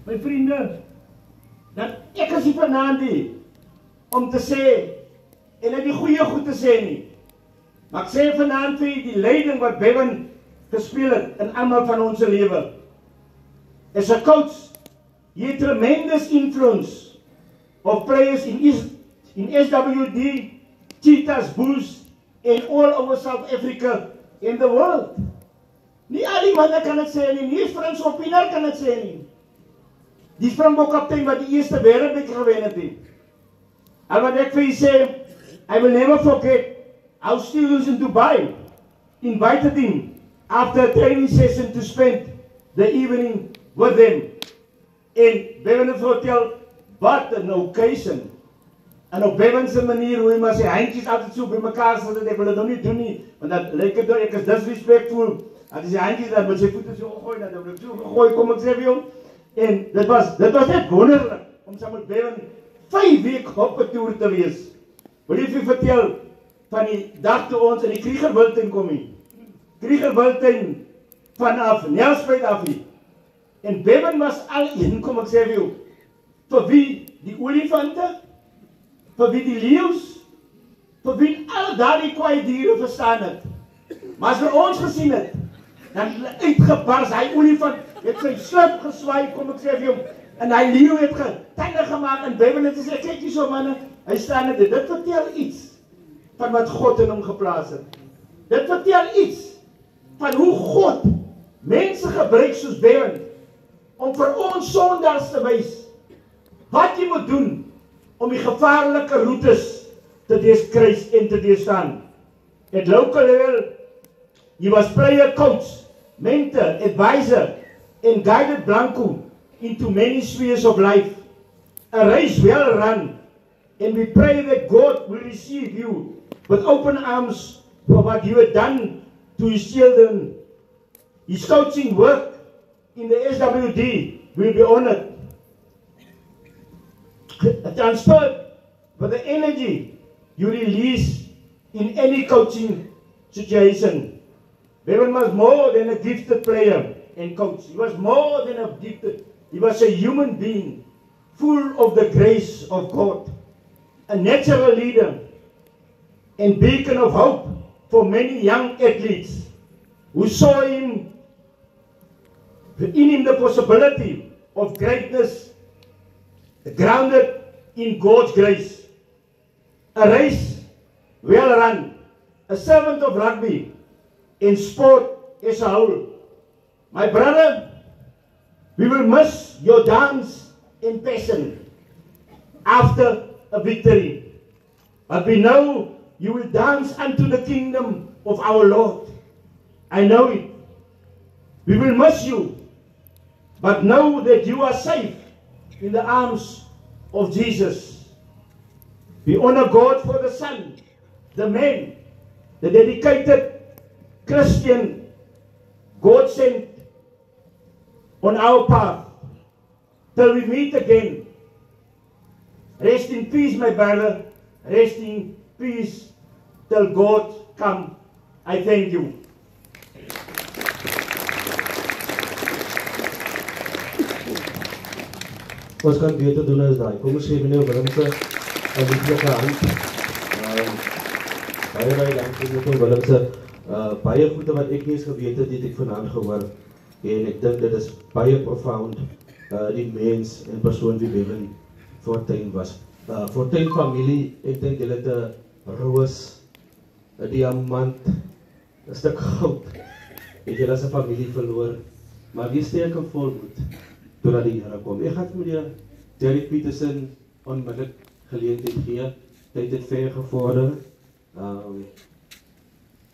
my vriende, dat ek is nie vanaand nie, om te sê, en ek die goeie goed te sê nie, maar ek sê vanaand vir julle, die leiding wat Bevan gespeel het, in almal van ons lewe, is 'n coach, he had tremendous influence of players in SWD, Cheetahs, Bulls, and all over South Africa and the world. Nie al die manne kan dit sê nie, nie Frans Opienaar kan dit sê nie. Die Springbok kaptein wat die eerste wêreldbeker gewen het nie. En wat ek vir julle sê, I will never forget our students in Dubai invited him after a training session to spend the evening with them. En Bevan het vertel, what an occasion. En op Bevan's manier hoe hy maar sy handjies altyd so by mekaar sit, ek wil dit nou nie doen nie, want dan lyk dit ek is disrespectful. Dat is sy handjies dan met sy voete so gegooi, dan wil ek so gegooi, kom ek sê vir jou. En dit was net wonderlik om saam met Bevan 5 weke op 'n toer te wees. Wil jy vir vertel van die dag toe ons in die Kriegerwiltuin kom nie? Kriegerwiltuin vanaf Nelspruit af nie. En Bevan was al een, kom ek sê vir jou, vir wie die olifante, vir wie die leeu's, vir wie al daardie kwaai diere verstaan het. Maar as vir ons gesien het, dan het uitgebars, hy olifant het sy slip geswaai, kom ek sê vir jou, en hy leeuw het tande gemaak, en Bevan het gesê, kyk hier so manne, hy staan dit vertel iets van wat God in hom geplaas het. Dit vertel iets van hoe God mense gebruik soos Bevan, om vir ons sondaars te wys, wat jy moet doen, om die gevaarlike routes te deurkruis en te deurstaan. At local level, he was player coach, mentor, advisor, and guided Blanco into many spheres of life. A race well run, and we pray that God will receive you with open arms for what you have done to his children. His coaching work in the SWD will be honored. Transferred with the energy you release in any coaching situation. Bevan was more than a gifted player and coach. He was more than a gifted. He was a human being, full of the grace of God, a natural leader, and beacon of hope for many young athletes who saw in him the possibility of greatness grounded in God's grace. A race well run, a servant of rugby, in sport as a whole. My brother, we will miss your dance and passion after a victory. But we know you will dance unto the kingdom of our Lord. I know it. We will miss you, but know that you are safe in the arms of Jesus. We honor God for the Son, the man, the dedicated Christian God sent on our path. Till we meet again. Rest in peace, my brother. Rest in peace till God come. I thank you. Ons kan beter doen as daai. Kom ons gee meneer Willemse 'n lieflike hand. Baie dankie meneer Willemse. Baie goede wat ek nie eens geweet het, ek vanaand gehoor. En ek dink dit is baie profound, die mens en persoon wie Bevan Fortuin was. Fortuin familie, ek dink hulle het 'n roos, 'n diamant, 'n stuk goud. Het julle as 'n familie verloor, maar wie sterk en volmoed totdat die Here kom. Ek gaan meneer Derek Peterson onmiddellik geleentheid gee. Tyd het ver gevorder.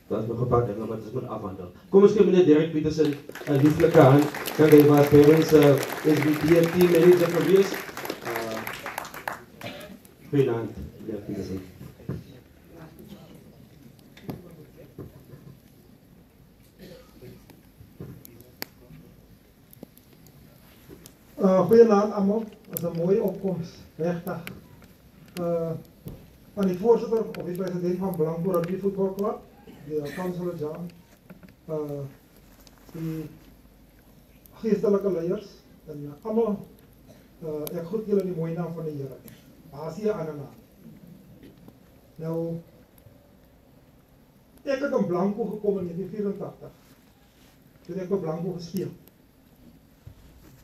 Dat is nog een paar dingen wat ons moet afhandelen. Kom eens gee meneer Derek Peterson 'n lieflike hand. Kijk, hy was Bevan's SBT team manager gewees. Goeie hand, meneer Peterson. Goeienaand allemaal, dat is een mooie opkomst, regtig. Van die voorzitter of die president van Blanco Rugby Football Club, de Councilor John, die geestelijke leiders en allemaal, ek groet julle in die mooie naam van die Here. Asie Anana. Nou, ek het in Blanco gekom in 1984, toen ek op Blanco gespeel.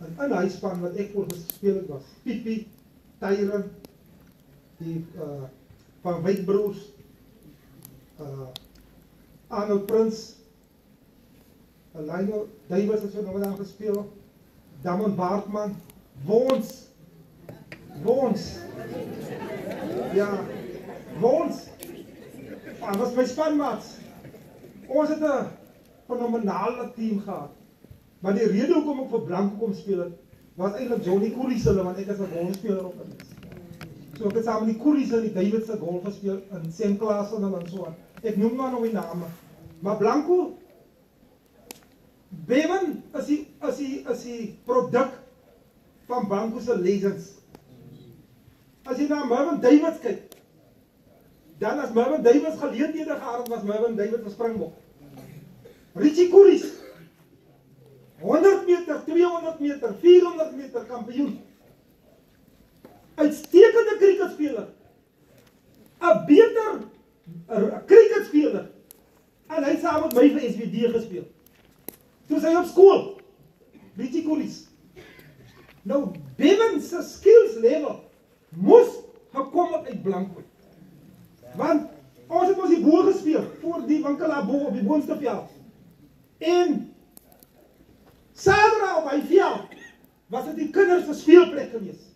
En in die span wat ek voor gespeel het was Pipi, Tyron, die van Wijkbroers, Arnold Prins, Lionel Davis is nog aan gespeel, Damon Baartman, Wons, ja, Wons, was my spanmaats. Ons het 'n fenomenale team gehad. Maar die rede hoekom ek vir Blanco kom speel het, was eintlik Johnny Koerisille, want ek is 'n wonspeler op is. So ek het saam met die Koeries en die Davids se golf gespeel in Sam Klaasen en so aan. Ek noem maar nou die name. Maar Blanco, Bevan is die produk van Blanco se legends. As jy na Mervyn Davids kyk, dan as Mervyn Davids geleenthede gehad was Mervyn Davids 'n springbok. Richie Koeries, 100 meter, 200 meter, 400 meter kampioen. Uitstekende cricketspeler. 'n beter cricketspeler. En hy het saam met my vir SVD gespeel. Toe sy op skool. Richie Koeries. Nou, Bevan se skills level moes gekom het uit Blanco. Want ons het ons die boel gespeel voor die winkelaar bo op die boonste veld. En Saterdag op hy veld was dit die kinders se speelplek geweest.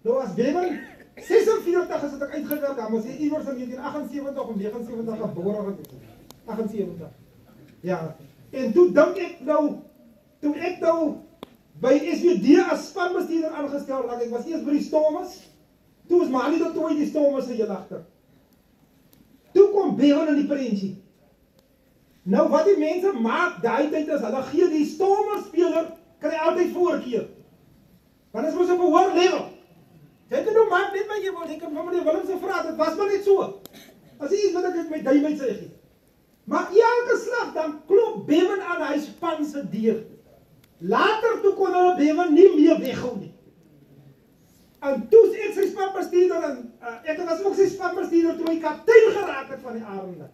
Nou as Bevan 46 is het ek uitgewerk, dan moes hy iewers in 1978 of 79 gebore geweest. 78. Ja. En toe dink ek nou, toe ek nou by SVD as spanbestuurder aangestel raak, ek was eers by die Stormers, toe is Mali dat toe die Stormers se heel agter. Toe kom Bevan in die prentjie. Nou wat die mense maak daai tyd is, hulle gee die Stormers-speler kry altyd voorkeur. Want as mos op 'n hoër level. Jy kan nou maak net wat jy wil, ek kan van meneer Willem se vra, dit was maar net so. As jy iets wat ek met duim uit sê. Maar elke slag dan klop Bevan aan hy span se deur. Later toe kon hulle Bevan nie meer weghou nie. En toe ek sy spanbestuurder en ek was ook sy spanbestuurder toe hy kaptein geraak het van die Arende.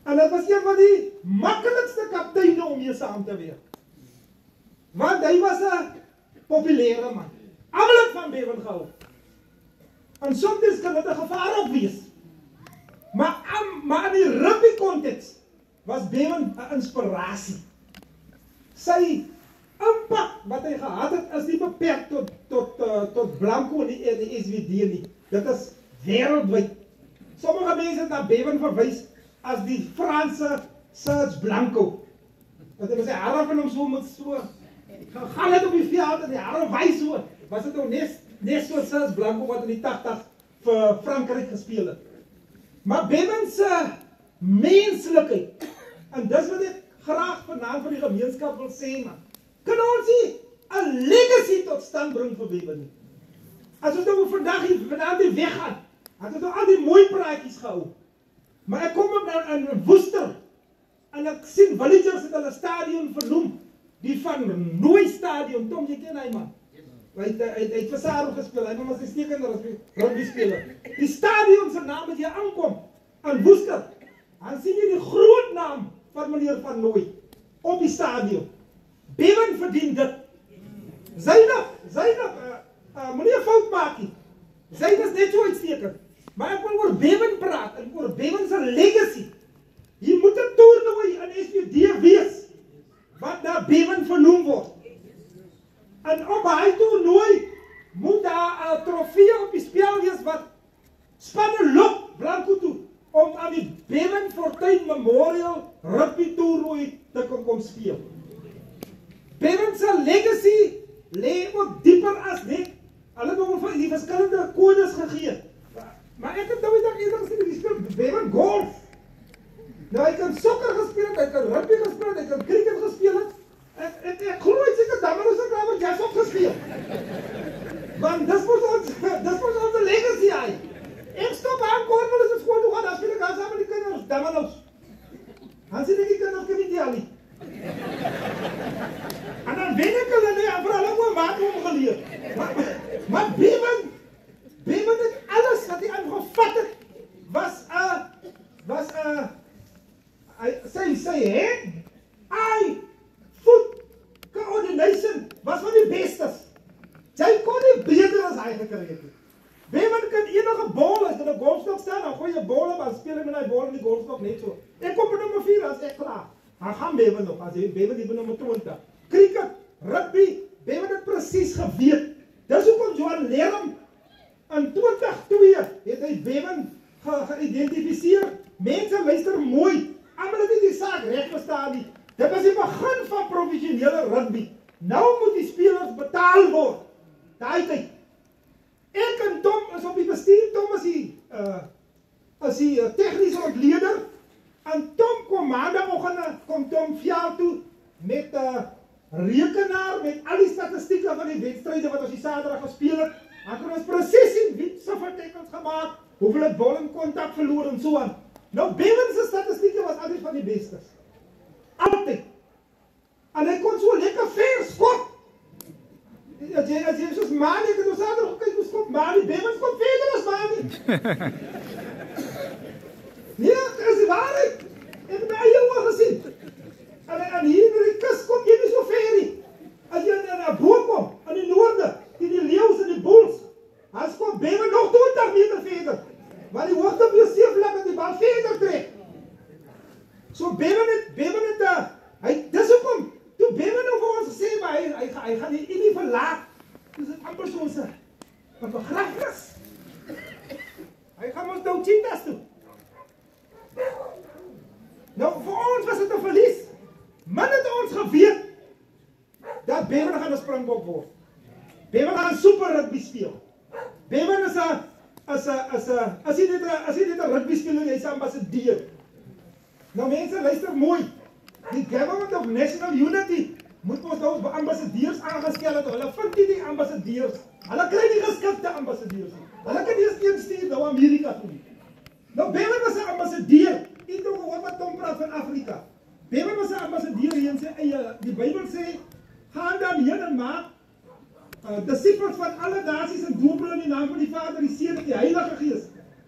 En dit was een van die maklikste kapteine om mee saam te werk. Want hy was 'n populêre man. Almal het van Bevan gehou. En soms kan dit 'n gevaar ook wees. Maar in die rugby konteks was Bevan 'n inspirasie. Sy impak wat hy gehad het is nie beperk tot Blanco en die SVD nie. Dit is wêreldwyd. Sommige mense het na Bevan verwys as die Franse Serge Blanco. Dat hy sy hare van hom so met so gegaan het op die veld en die hare wys so. Was dit nou net so Serge Blanco wat in die 80 vir Frankryk gespeel het. Maar Bevan se menslikheid, en dis wat ek graag vanaand vir die gemeenskap wil sê, man. Kan ons nie 'n legacy tot stand bring vir Bevan nie? As ons nou vandag hier vanaand die weg gaan, het ons nou al die mooi praatjies gehou. Maar ek kom op in Woester, en ek sien Villagers het hulle stadion vernoem, die van Nooi stadion, Tom, jy ken hy man. Hy het vir Saru gespeel, hy was 'n stekende rugby speler. Die stadion se naam as jy aankom, aan Woester, dan sien jy die groot naam van meneer Van Nooi, op die stadion. Bevan verdien dit. Zainab, meneer fout maak nie. Zainab is net so uitstekend. Maar ek wil oor Bevan praat, en oor Bevan se legacy. Hier moet 'n toernooi in SVD wees, wat na Bevan vernoem word. En op hy toernooi moet daar 'n trofee op die spel wees wat spanne lok Blanco toe om aan die Bevan Fortuin Memorial Rugby toernooi te kom speel. Bevan se legacy lê ook dieper as net. Hulle het hom die verskillende kodes gegee. Maar ek het nou eendag gesien die speel Bevan golf. Nou hy kan sokker gespeel het, hy kan rugby gespeel het, hy kan cricket gespeel het. Ek glo hy seker dan maar ons het nou jazz opgespeel. Want dis mos ons legacy hy. Ek stop aan Cornwall as ek skool toe gaan, dan speel ek al saam met die kinders, dan maar nou. Dan sien ek die kinders kan nie al nie. En dan weet ek hulle nie, en vir hulle oor wat omgeleer. Maar Bevan het alles wat hy aangevat het, sy head, foot, coordination, was van die bestes. Jy kon nie beter as hy gekry het. Bevan kan enige bal, as in 'n golfstok staan, dan gooi jy bal op, dan speel hy met die bal in die golfstok net so. Ek kom op nummer 4 as ek klaar. Dan gaan Bevan nog, as jy Bevan die nummer 20. Cricket, rugby, Bevan het presies geweet. Dis hoekom Johan Lerm in 2002 het hy Bevan geïdentifiseer. Mense luister mooi. Almal het nie die saak reg verstaan nie. Dit was die begin van professionele rugby. Nou moet die spelers betaal word. Daai tyd. Ek en Tom is op die En Tom kom maandagoggend, kom Tom veld toe met 'n rekenaar met al die statistieke van die wedstryde wat ons die Saterdag gespeel het. Dan kan ons presies sien wie soveel tackles gemaak, hoeveel het bal in kontak verloor en so aan. Nou Bevan se statistieke was altyd van die bestes. Altyd. En hy kon so lekker ver skot. As jy soos Manie, ek het ons Saterdag gekyk hoe skot Manie, Bevan skot verder as Manie. Nee, dat is die waarheid. Ek het my eie oë gesien. En hier in die kus kom jy nie so ver nie. As jy na boom kom, in die noorde, die leeu's en die bulls, dan skop Bevan nog 20 meter verder. Maar die hoogte op jou seevlak en die bal verder trek. So Bevan het, dis hoekom, toe Bevan nou vir ons gesê, maar hy gaan nie verlaat. Dis het amper soos 'n begrafnis. Hy gaan ons nou Cheetahs toe. Nou, vir ons was het 'n verlies. Man het ons geweet dat Bevan gaan 'n springbok word. Bevan gaan super rugby speel. Bevan is as hy net 'n rugby speler, hy's 'n ambassadeur. Nou mense, luister mooi. Die Government of National Unity moet ons nou ambassadeurs aangestel het. Hulle vind nie die ambassadeurs. Hulle kry nie geskikte ambassadeurs nie. Hulle kan eers een stuur nou Amerika toe. Nou Bevan was 'n ambassadeur. Jy het gehoor wat Tom praat van Afrika. Bevan was 'n ambassadeur hier in sy eie. Die Bybel sê, gaan dan heen en maak disippels van alle nasies en doop hulle in die naam van die Vader, die Seun en die Heilige Gees.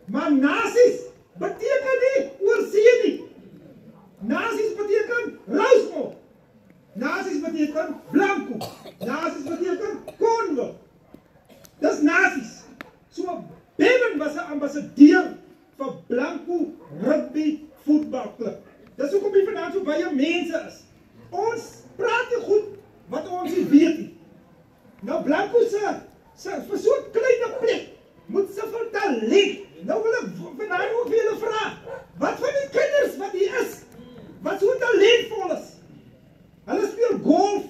Maar nasies beteken nie oorsee nie. Nasies beteken Rosemont. Nasies beteken Blanco. Nasies beteken Congo. Dis nasies. So Bevan was 'n ambassadeur vir Blanco Rugby Voetbalklub. Dis hoekom hier vandaan so baie mense is. Ons praat nie goed wat ons nie weet nie. Nou Blanco se vir so 'n klein plek moet se veel talent. Nou wil ek vandaan ook vir julle vra, wat van die kinders wat hier is, wat so talentvol is? Hulle speel golf.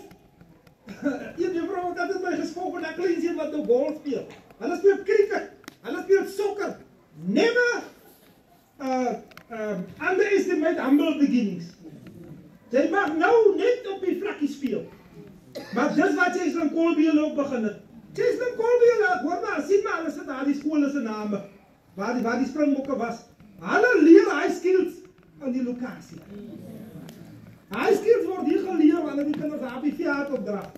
Een juffrou het altyd my gesproke van 'n klein seun wat nou golf speel. Hulle speel cricket. Hulle speel sokker. Never underestimate humble beginnings. Jy mag nou net op die vlakkie speel. Maar dis wat Cheslin Colby ook begin het. Cheslin Colby, hoor maar, sien maar, hulle sit daar die skole se name, waar die springbokke was. Hulle leer high skills aan die lokasie. High skills word hier geleer wanneer die kinders daar op die veld opdrag.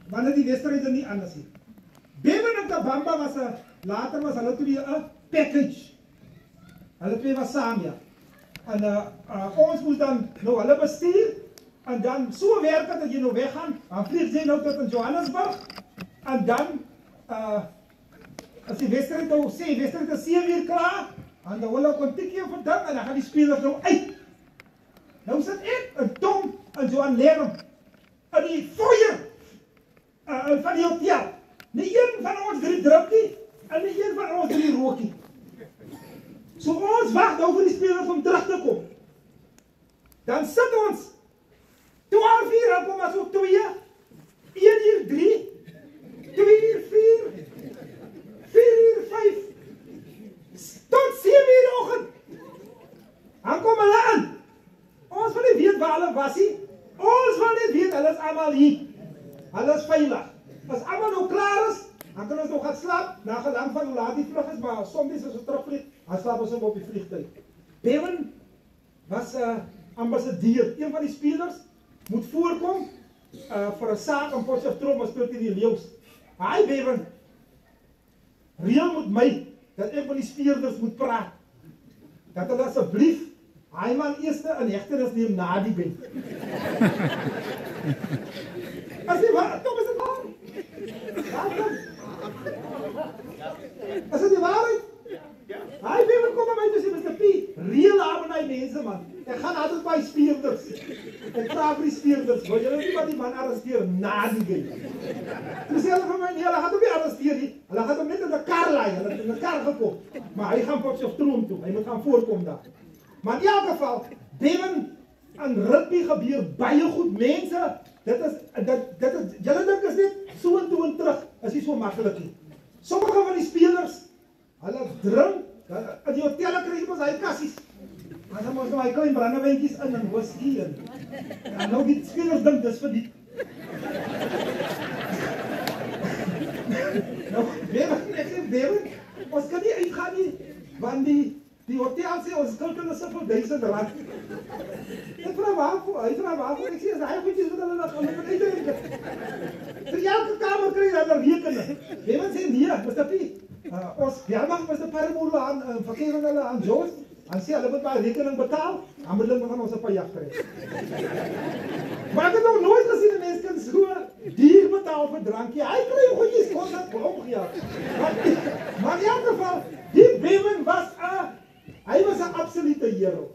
Wanneer die wedstryde nie anders nie. Bevan en Kabamba later was hulle twee 'n package. Hulle twee was saam, ja. En ons moes dan nou hulle bestuur, en dan so werk het dat jy nou weggaan, dan vlieg jy nou tot in Johannesburg, en dan, as die wedstryd nou sê, wedstryd is 7 uur klaar, en dan wil ek een tikkie op verding, en dan gaan die spelers nou uit. Nou sit ek, en Tom, en Johan Lerm, in die foyer, van die hotel. Nie een van ons 3 druk nie, en nie een van ons 3 rook nie. So ons wacht nou vir die spelers om terug te kom. Dan sit ons 12 uur, dan kom ons op 2, 1 uur 3, 2 uur 4, 4 uur 5, tot 7 uur oggend. Dan kom hulle aan. Ons wil nie weet waar hulle was nie. Ons wil net weet, hulle is allemaal hier. Hulle is veilig. As allemaal nou klaar is, dan kan ons nog gaan slaap, na gelang van hoe laat die vlug is, maar soms as ons terugvlieg, dan slaap ons op die vliegtuig. Bevan was ambassadeur. Een van die spelers moet voorkom vir 'n saak in Potchefstroom, maar speel die leeu's. Hy Bevan, reël met my, dat ek met die spelers moet praat. Dat hulle asseblief, hy man eerste in hegtenis neem na die bed. As jy waar, Tom, is dit waar? Is dit die waarheid? Hy Bevan kom by my toe sê, Mr. P, reël aan met die mense man. Ek gaan altyd by speerders. Ek vra vir die speerders, wil julle nie wat die man arresteer na die bed? Toe sê hulle vir my, nee, hulle gaan hom nie arresteer nie. Hulle gaan hom net in 'n kar laai, hulle het in 'n kar gekom. Maar hy gaan Potchefstroom toe, hy moet gaan voorkom daar. Maar in elk geval, Bevan aan rugby gebeur baie goed. Mense, dit is, julle dink is net so en toe en terug, is nie so maklik nie. Sommige van die spelers, hulle drink, in die hotelle kry jy mos hy kassies. Maar dan moes nou hy klein brandewyntjies in en whisky en nou die spelers dink dis vir die nou, Bevan, ons kan nie uitgaan nie, want die hotel sê ons skuld hulle soveel R1000. Ek vra waarvoor, hy vra waarvoor, ek sê as hy goedjies wat hulle nog gaan uitdrink. Vir elke kamer kry jy dan rekening. Bevan sê nee, Mr. P. Ons Bjarmag Mr. Parmoer aan verkeer hulle aan George, en sê hulle moet maar rekening betaal, dan moet hulle van ons 'n pajak kry. Maar ek het nog nooit gesien 'n mens kan so duur betaal vir drankie. Hy kry goedjies kos dat omgejaag. Maar in elk geval, die Bevan was hy was 'n absolute hero.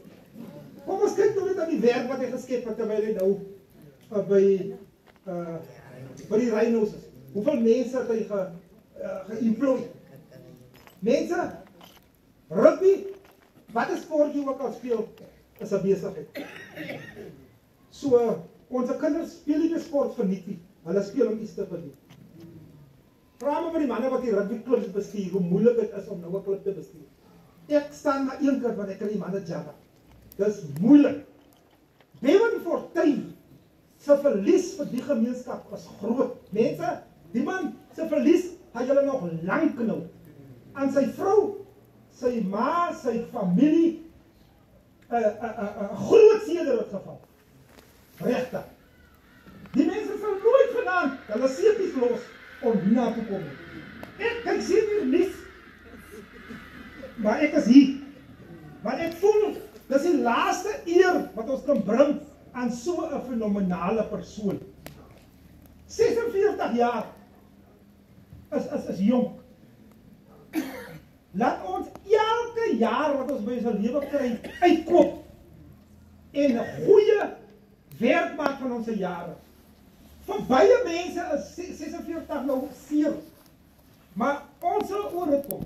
Kom ons kyk nou net aan die werk wat hy geskep het terwyl hy nou by die Rhinos is. Hoeveel mense het hy geëmploy? Mense, rugby, wat is sport jy ook al speel, is 'n besigheid. So, onze kinders speel nie die sport verniet nie. Hulle speel om iets te verdien. Vra maar vir die manne wat die rugbyklubs bestuur, hoe moeilik dit is om nou 'n klub te bestuur. Ek staan maar een keer want ek kan die manne jabba. Dis moeilik. Bevan Fortuin se verlies vir die gemeenskap was groot. Mense, die man se verlies het julle nog lank nou. Aan sy vrou, sy ma, sy familie, groot seer het geval. Regtig. Die mense sal nooit vanaand hulle seepies los om hierna te kom. Ek sien hier niks. Maar ek is hier. Maar ek voel, dis die laaste eer wat ons kan bring aan so 'n fenomenale persoon. 46 jaar is jong. Laat ons elke jaar wat ons by ons lewe kry uitkoop en 'n goeie werk maak van ons jare. Vir baie mense is 46 nou seer. Maar ons sal oor dit kom.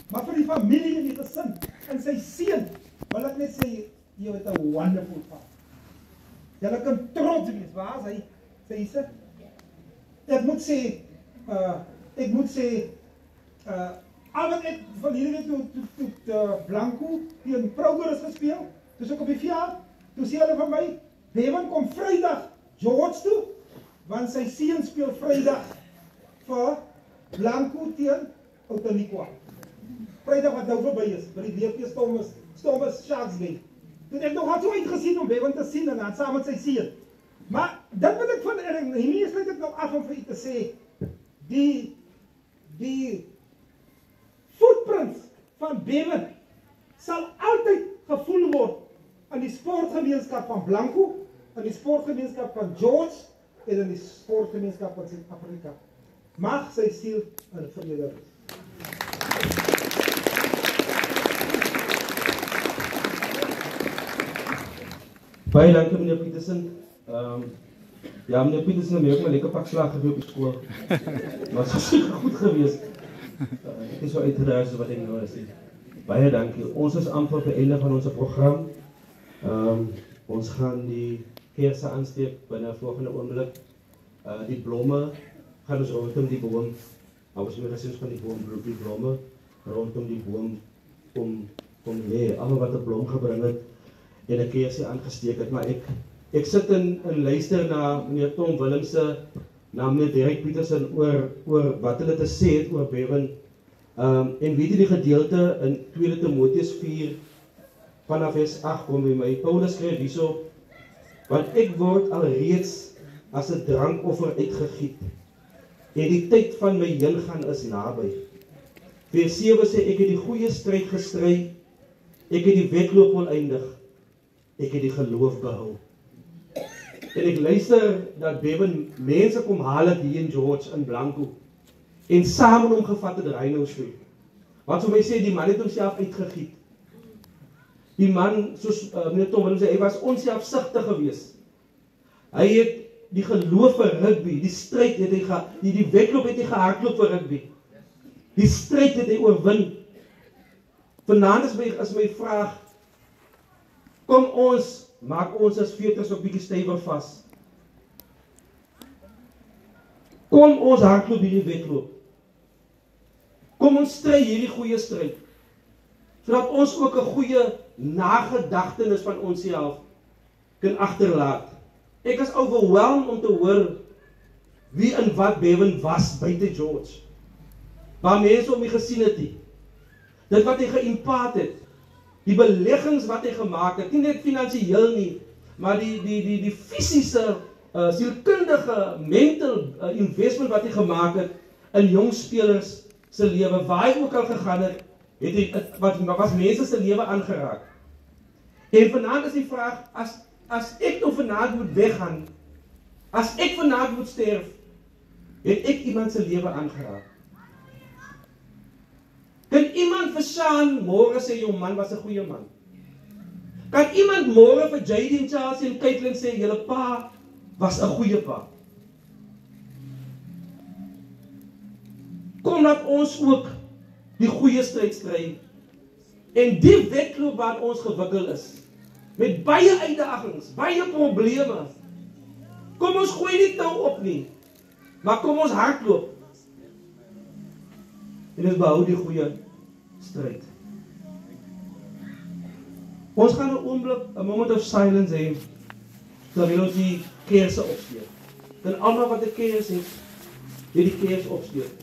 Maar vir die familie en die gesin en sy seun, wil ek net sê, jy het 'n wonderful father. Julle kan trots wees, waar is hy sê? Ek moet sê, al wat ek van hierdie toe Blanco teen Progress gespeel, toe ek op die veld, toe sê hulle van my, Bevan kom Vrydag George toe, want sy seun speel Vrydag vir Blanco teen Outeniqua. Vrydag wat nou verby is, by die WP Stormers Sharks game. Toen ek nog had so uitgesien om Bevan te sien en dan saam met sy seun. Maar dit wat ek van hiermee sluit ek nog af om vir u te sê, die footprints van Bevan sal altyd gevoel word in die sportgemeenskap van Blanco, in die sportgemeenskap van George en in die sportgemeenskap van Suid-Afrika. Mag sy siel in vrede rus. Baie dankie meneer Pietersen. Ja, meneer Pietersen het my ook maar lekker pak slag gegee op die skool. Maar het is seker goed geweest. Ek is so uitgeraas wat ek nou sê. Baie dankie. Ons is amper op die einde van ons program. Ons gaan die kersse aansteek binne volgende oomblik. Die blomme gaan ons rondom die boom. Ons het gesien van die boom, die blomme rondom die boom kom lê. Almal wat 'n blom gebring het en 'n kersie aangesteek het, maar ek sit in luister na meneer Tom Willemse, na meneer Derek Pietersen oor wat hulle te sê het oor Bevan. En weet jy die gedeelte in 2 Timoteus 4 vanaf vers 8 kom by my. Paulus skryf hierso, want ek word alreeds as 'n drankoffer uitgegiet en die tyd van my heengaan is naby. Vers 7 sê, ek het die goeie stryd gestry, ek het die wedloop volëindig, ek het die geloof behou. En ek luister dat Bevan mense kom haal het hier in George in Blanco en saam met hom gevat het Rhinos toe. Wat vir my sê, die man het homself uitgegiet. Die man, soos meneer Tom Willem sê, hy was onselfsugtig geweest. Hy het die geloof vir rugby, die stryd het hy die wedloop het hy gehardloop vir rugby. Die stryd het hy oorwin. Vanaand is my vraag, kom ons, maak ons as veters ook bietjie stywer vas. Kom ons hardloop hierdie wedloop. Kom ons stry hierdie goeie stryd. Sodat ons ook 'n goeie nagedagtenis van onsself kan agterlaat. Ek is overwhelmed om te hoor wie en wat Bevan was buite George. Waar mense om hy gesien het nie. Dit wat hy geïmpaat het, die beleggings wat hy gemaak het, nie net finansiëel nie, maar die fisiese, sielkundige, mental investment wat hy gemaak het in jong spelers se lewe, waar hy ook al gegaan het, wat was mense se lewe aangeraak. En vanaand is die vraag, as ek nou vanaand moet weggaan, as ek vanaand moet sterf, het ek iemand se lewe aangeraak. Kan iemand vir Sean môre sê, jou man was 'n goeie man? Kan iemand môre vir Jaden, Charles en Caitlin sê, julle pa was 'n goeie pa? Kom dat ons ook die goeie stryd stry. En die wedloop waar ons gewikkel is, met baie uitdagings, baie probleme. Kom ons gooi nie touw op nie, maar kom ons hardloop. En ons behou die goeie stryd. Ons gaan 'n oomblik, 'n moment of silence hê, terwyl ons die kerse opsteek. Dan almal wat 'n kers het, die kers opsteek.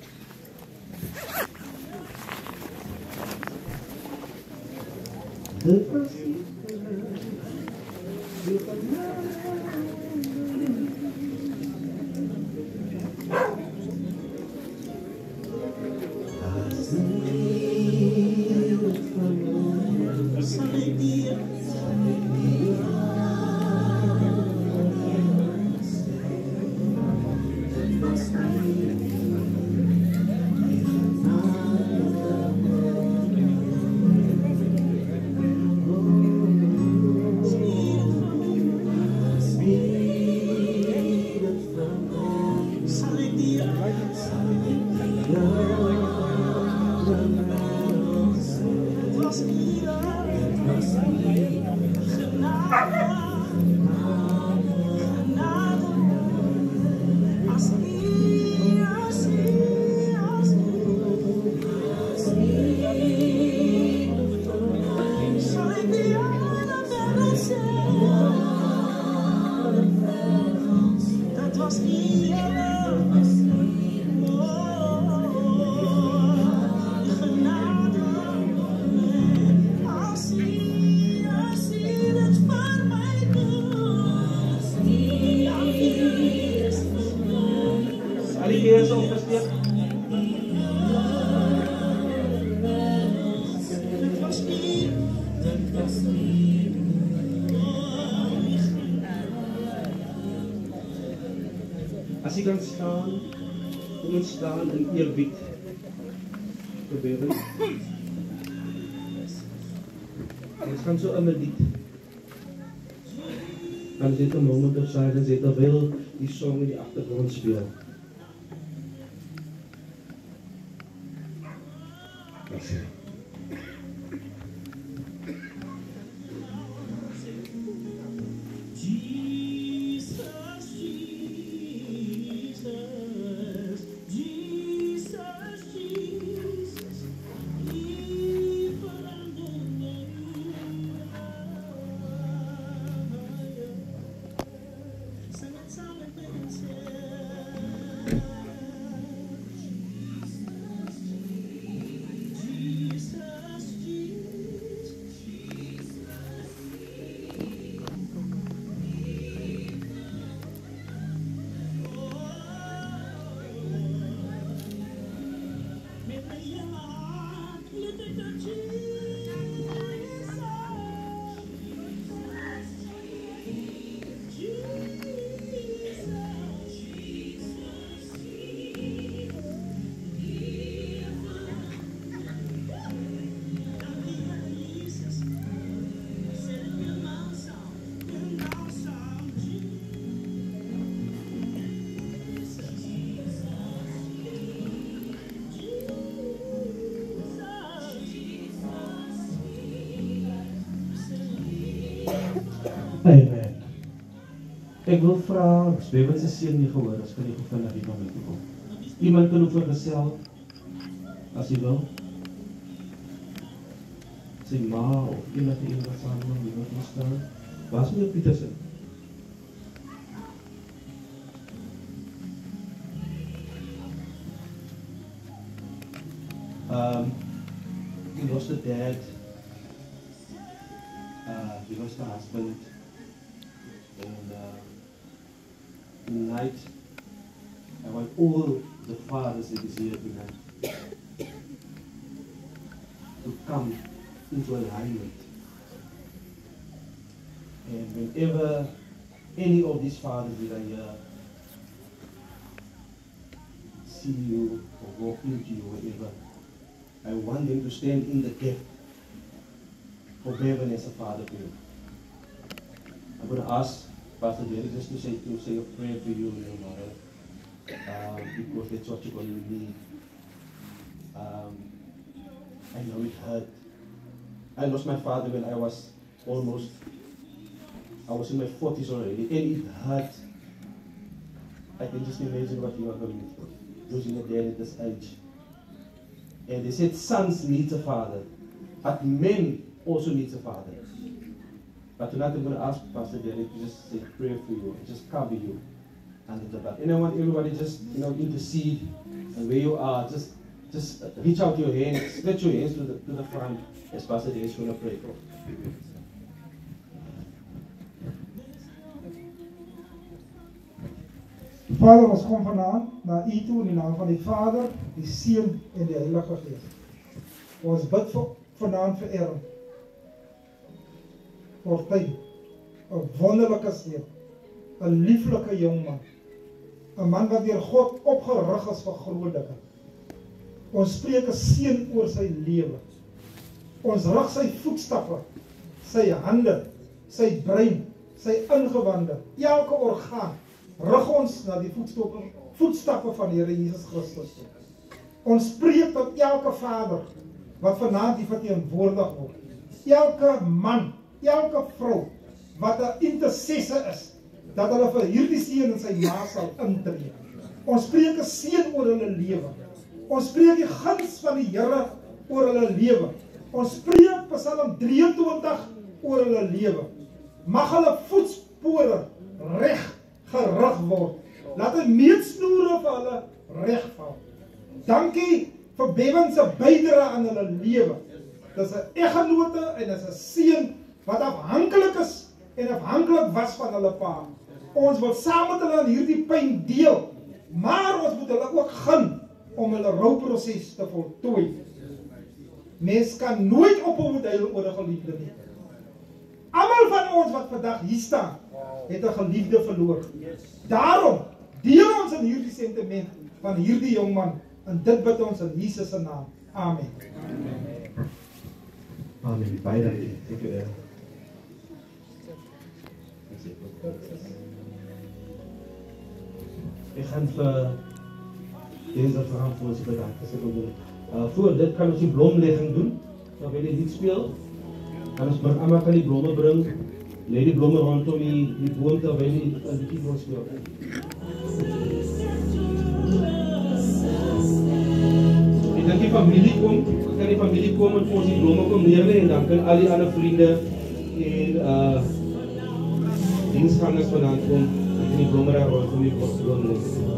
As jy kan staan, kom ons staan in eerbied vir Bevan. Ons gaan so in lied. Dan zit 'n moment of silence, terwyl die song in die agtergrond speel. Amen. Ek wil vra, as Bevan se seun nie gehoor is, kan jy gou vinnig hier na my toe kom. Iemand kan oor gesels, as jy wil. As sy ma of iemand wat saam met hom moet staan. Waar is meneer Pietersen? He lost a dad, he lost a husband, and tonight I want all the fathers that is here tonight to come into alignment. And whenever any of these fathers that are here see you or walk into you, whatever, I want them to stand in the gap for Bevan as a father to you. I'm going to ask Pastor Derek just to say a prayer for you and your mother, because that's what you're going to need. I know it hurt. I lost my father when I was in my 40s already, and it hurt. I can just imagine what you are going through, losing a dad at this age. And they said sons need a father, but men also need a father. But tonight I'm going to ask Pastor Derek to just say a prayer for you, and just cover you under the blood. And I want everybody just intercede, and where you are, just reach out your hands, stretch your hands to the front as Pastor Derek is going to pray for. Vader, ons kom vanaand na U toe in die naam van die Vader, die Seun en die Heilige Gees. Ons bid vanaand vir Aaron. Fortuin, 'n wonderlike seun, 'n lieflike jong man, 'n man wat deur God opgerig is vir groot dinge. Ons spreek 'n seën oor sy lewe. Ons rig sy voetstappe, sy hande, sy brein, sy ingewande, elke orgaan. Rig ons na die voetstappe van die Here Jesus Christus. Ons spreek tot elke vader wat vanaand hier verteenwoordig word. Elke man, elke vrou wat 'n intercessor is, dat hulle vir hierdie seun en sy ma sal intree. Ons spreek 'n seën oor hulle lewe. Ons spreek die guns van die Here oor hulle lewe. Ons spreek Psalm 23 oor hulle lewe. Mag hulle voetspore reg gerig word. Laat 'n meetsnoere vir hulle regval. Dankie vir Bevan se bydrae aan hulle lewe. Dis 'n eggenote en dis 'n seun wat afhanklik is en afhanklik was van hulle pa. Ons wil saam met hulle in hierdie pyn deel, maar ons moet hulle ook gun om hulle rouproses te voltooi. Mens kan nooit ophou met huil oor 'n geliefde nie. Almal van ons wat vandag hier staan, het 'n geliefde verloor. Daarom deel ons in hierdie sentiment van hierdie jong man, en dit bid ons in Jesus se naam. Amen. Amen. Baie dankie. Ek gaan vir deze vraag voor ons bedanken. Voor dit kan ons die blomlegging doen. Dan wil je niet spelen. En als maar allemaal kan die bloemen brengen. Leg die bloemen rondom die boom terwijl je die keyboard speelt. En dan die familie komt. Kan die familie komen en voor die bloemen komt neerleggen. En dan kunnen al die andere vrienden en dienstgangers vandaan komen. En die bloemen daar rondom die boom leggen.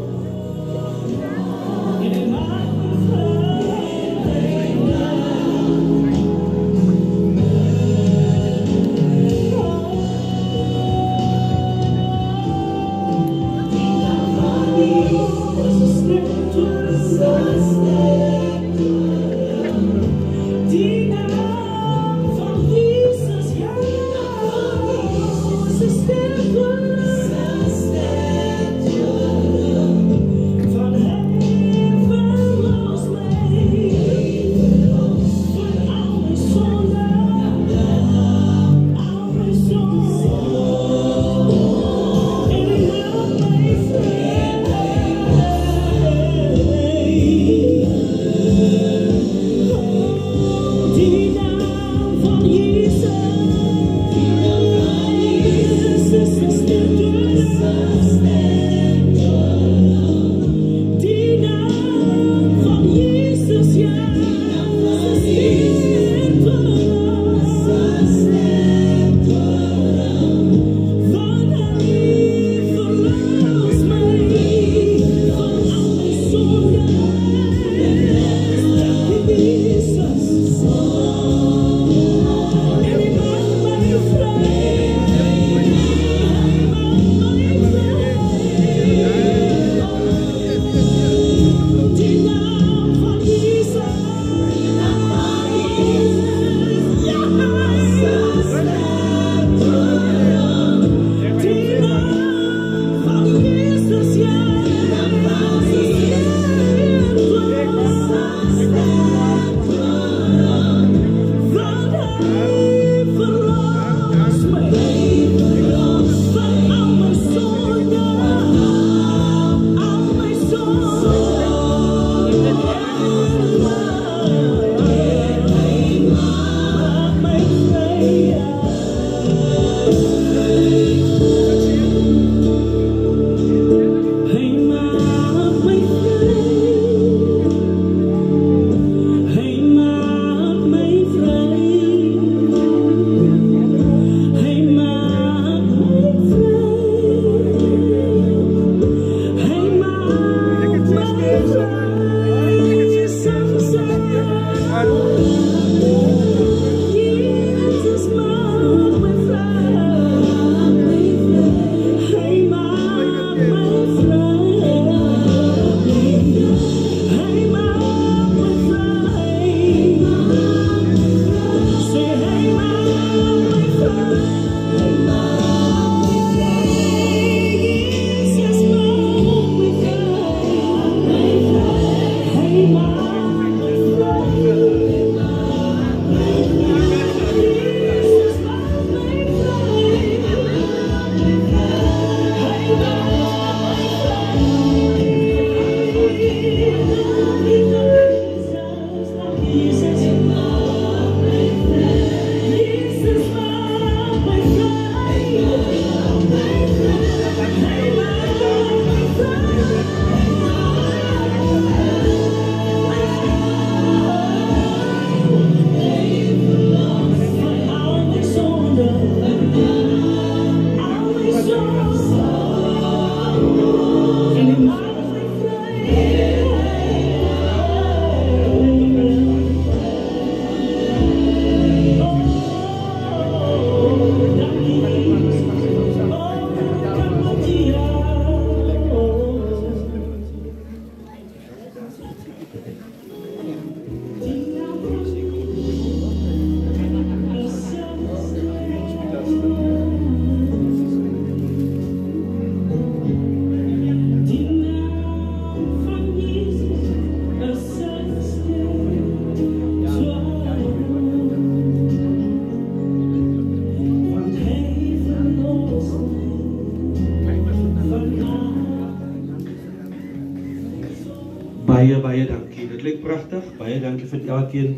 plek pragtig. Baie dankie vir elkeen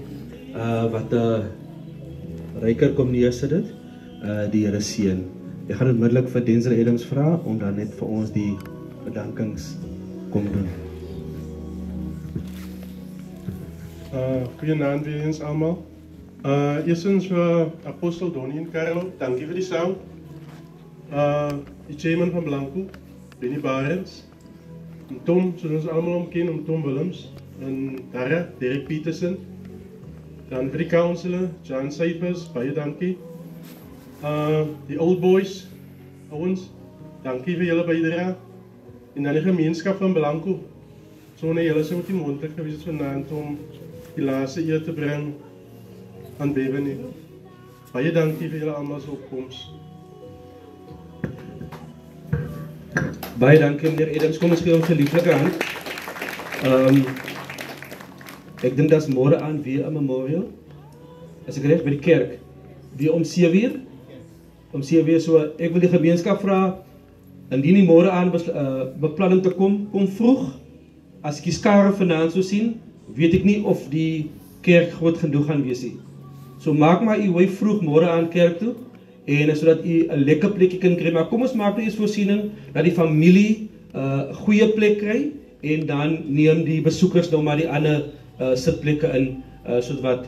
wat ryker kom neersit dit. Die Here seën. Ek gaan onmiddellik vir Denzel Adams vra om dan net vir ons die bedankings kom doen. Goeienaand weer eens allemaal. Eerstens voor Apostel Donnie en Carlo, dankie voor die sound. Die chairman van Blanco, Benny Barends. En Tom, zoals ons allemaal omkennen, om Tom Willems. En Dara, Derek Peterson. Dan voor die counselor, John Cyphers, baie dankie. Die old boys, ouwens, dankie voor jullie bijdrage. En dan de gemeenschap van Blanco. Zonder jullie zou het niet mogelijk geweest vanavond om die laatste eer te brengen aan Bevenie. Baie dankie voor jullie allemaal zijn opkomst. Baie dankie meneer Adams, kom ons gee ons 'n lieflike hand. Ek dink dat môre aan weer 'n memorial. As ek reg by die kerk, weer om 7:00. Om 7:00 so ek wil die gemeenskap vra indien die môre aan beplanning te kom vroeg. As ek die skare vanaand sou sien, weet ek nie of die kerk groot genoeg gaan wees nie. So maak maar u wy vroeg môre aan kerk toe en sodat u 'n lekker plekkie kan kry. Maar kom ons maak net eens voorsiening dat die familie 'n goeie plek kry en dan neem die besoekers nou maar die ander sitplekke in sodat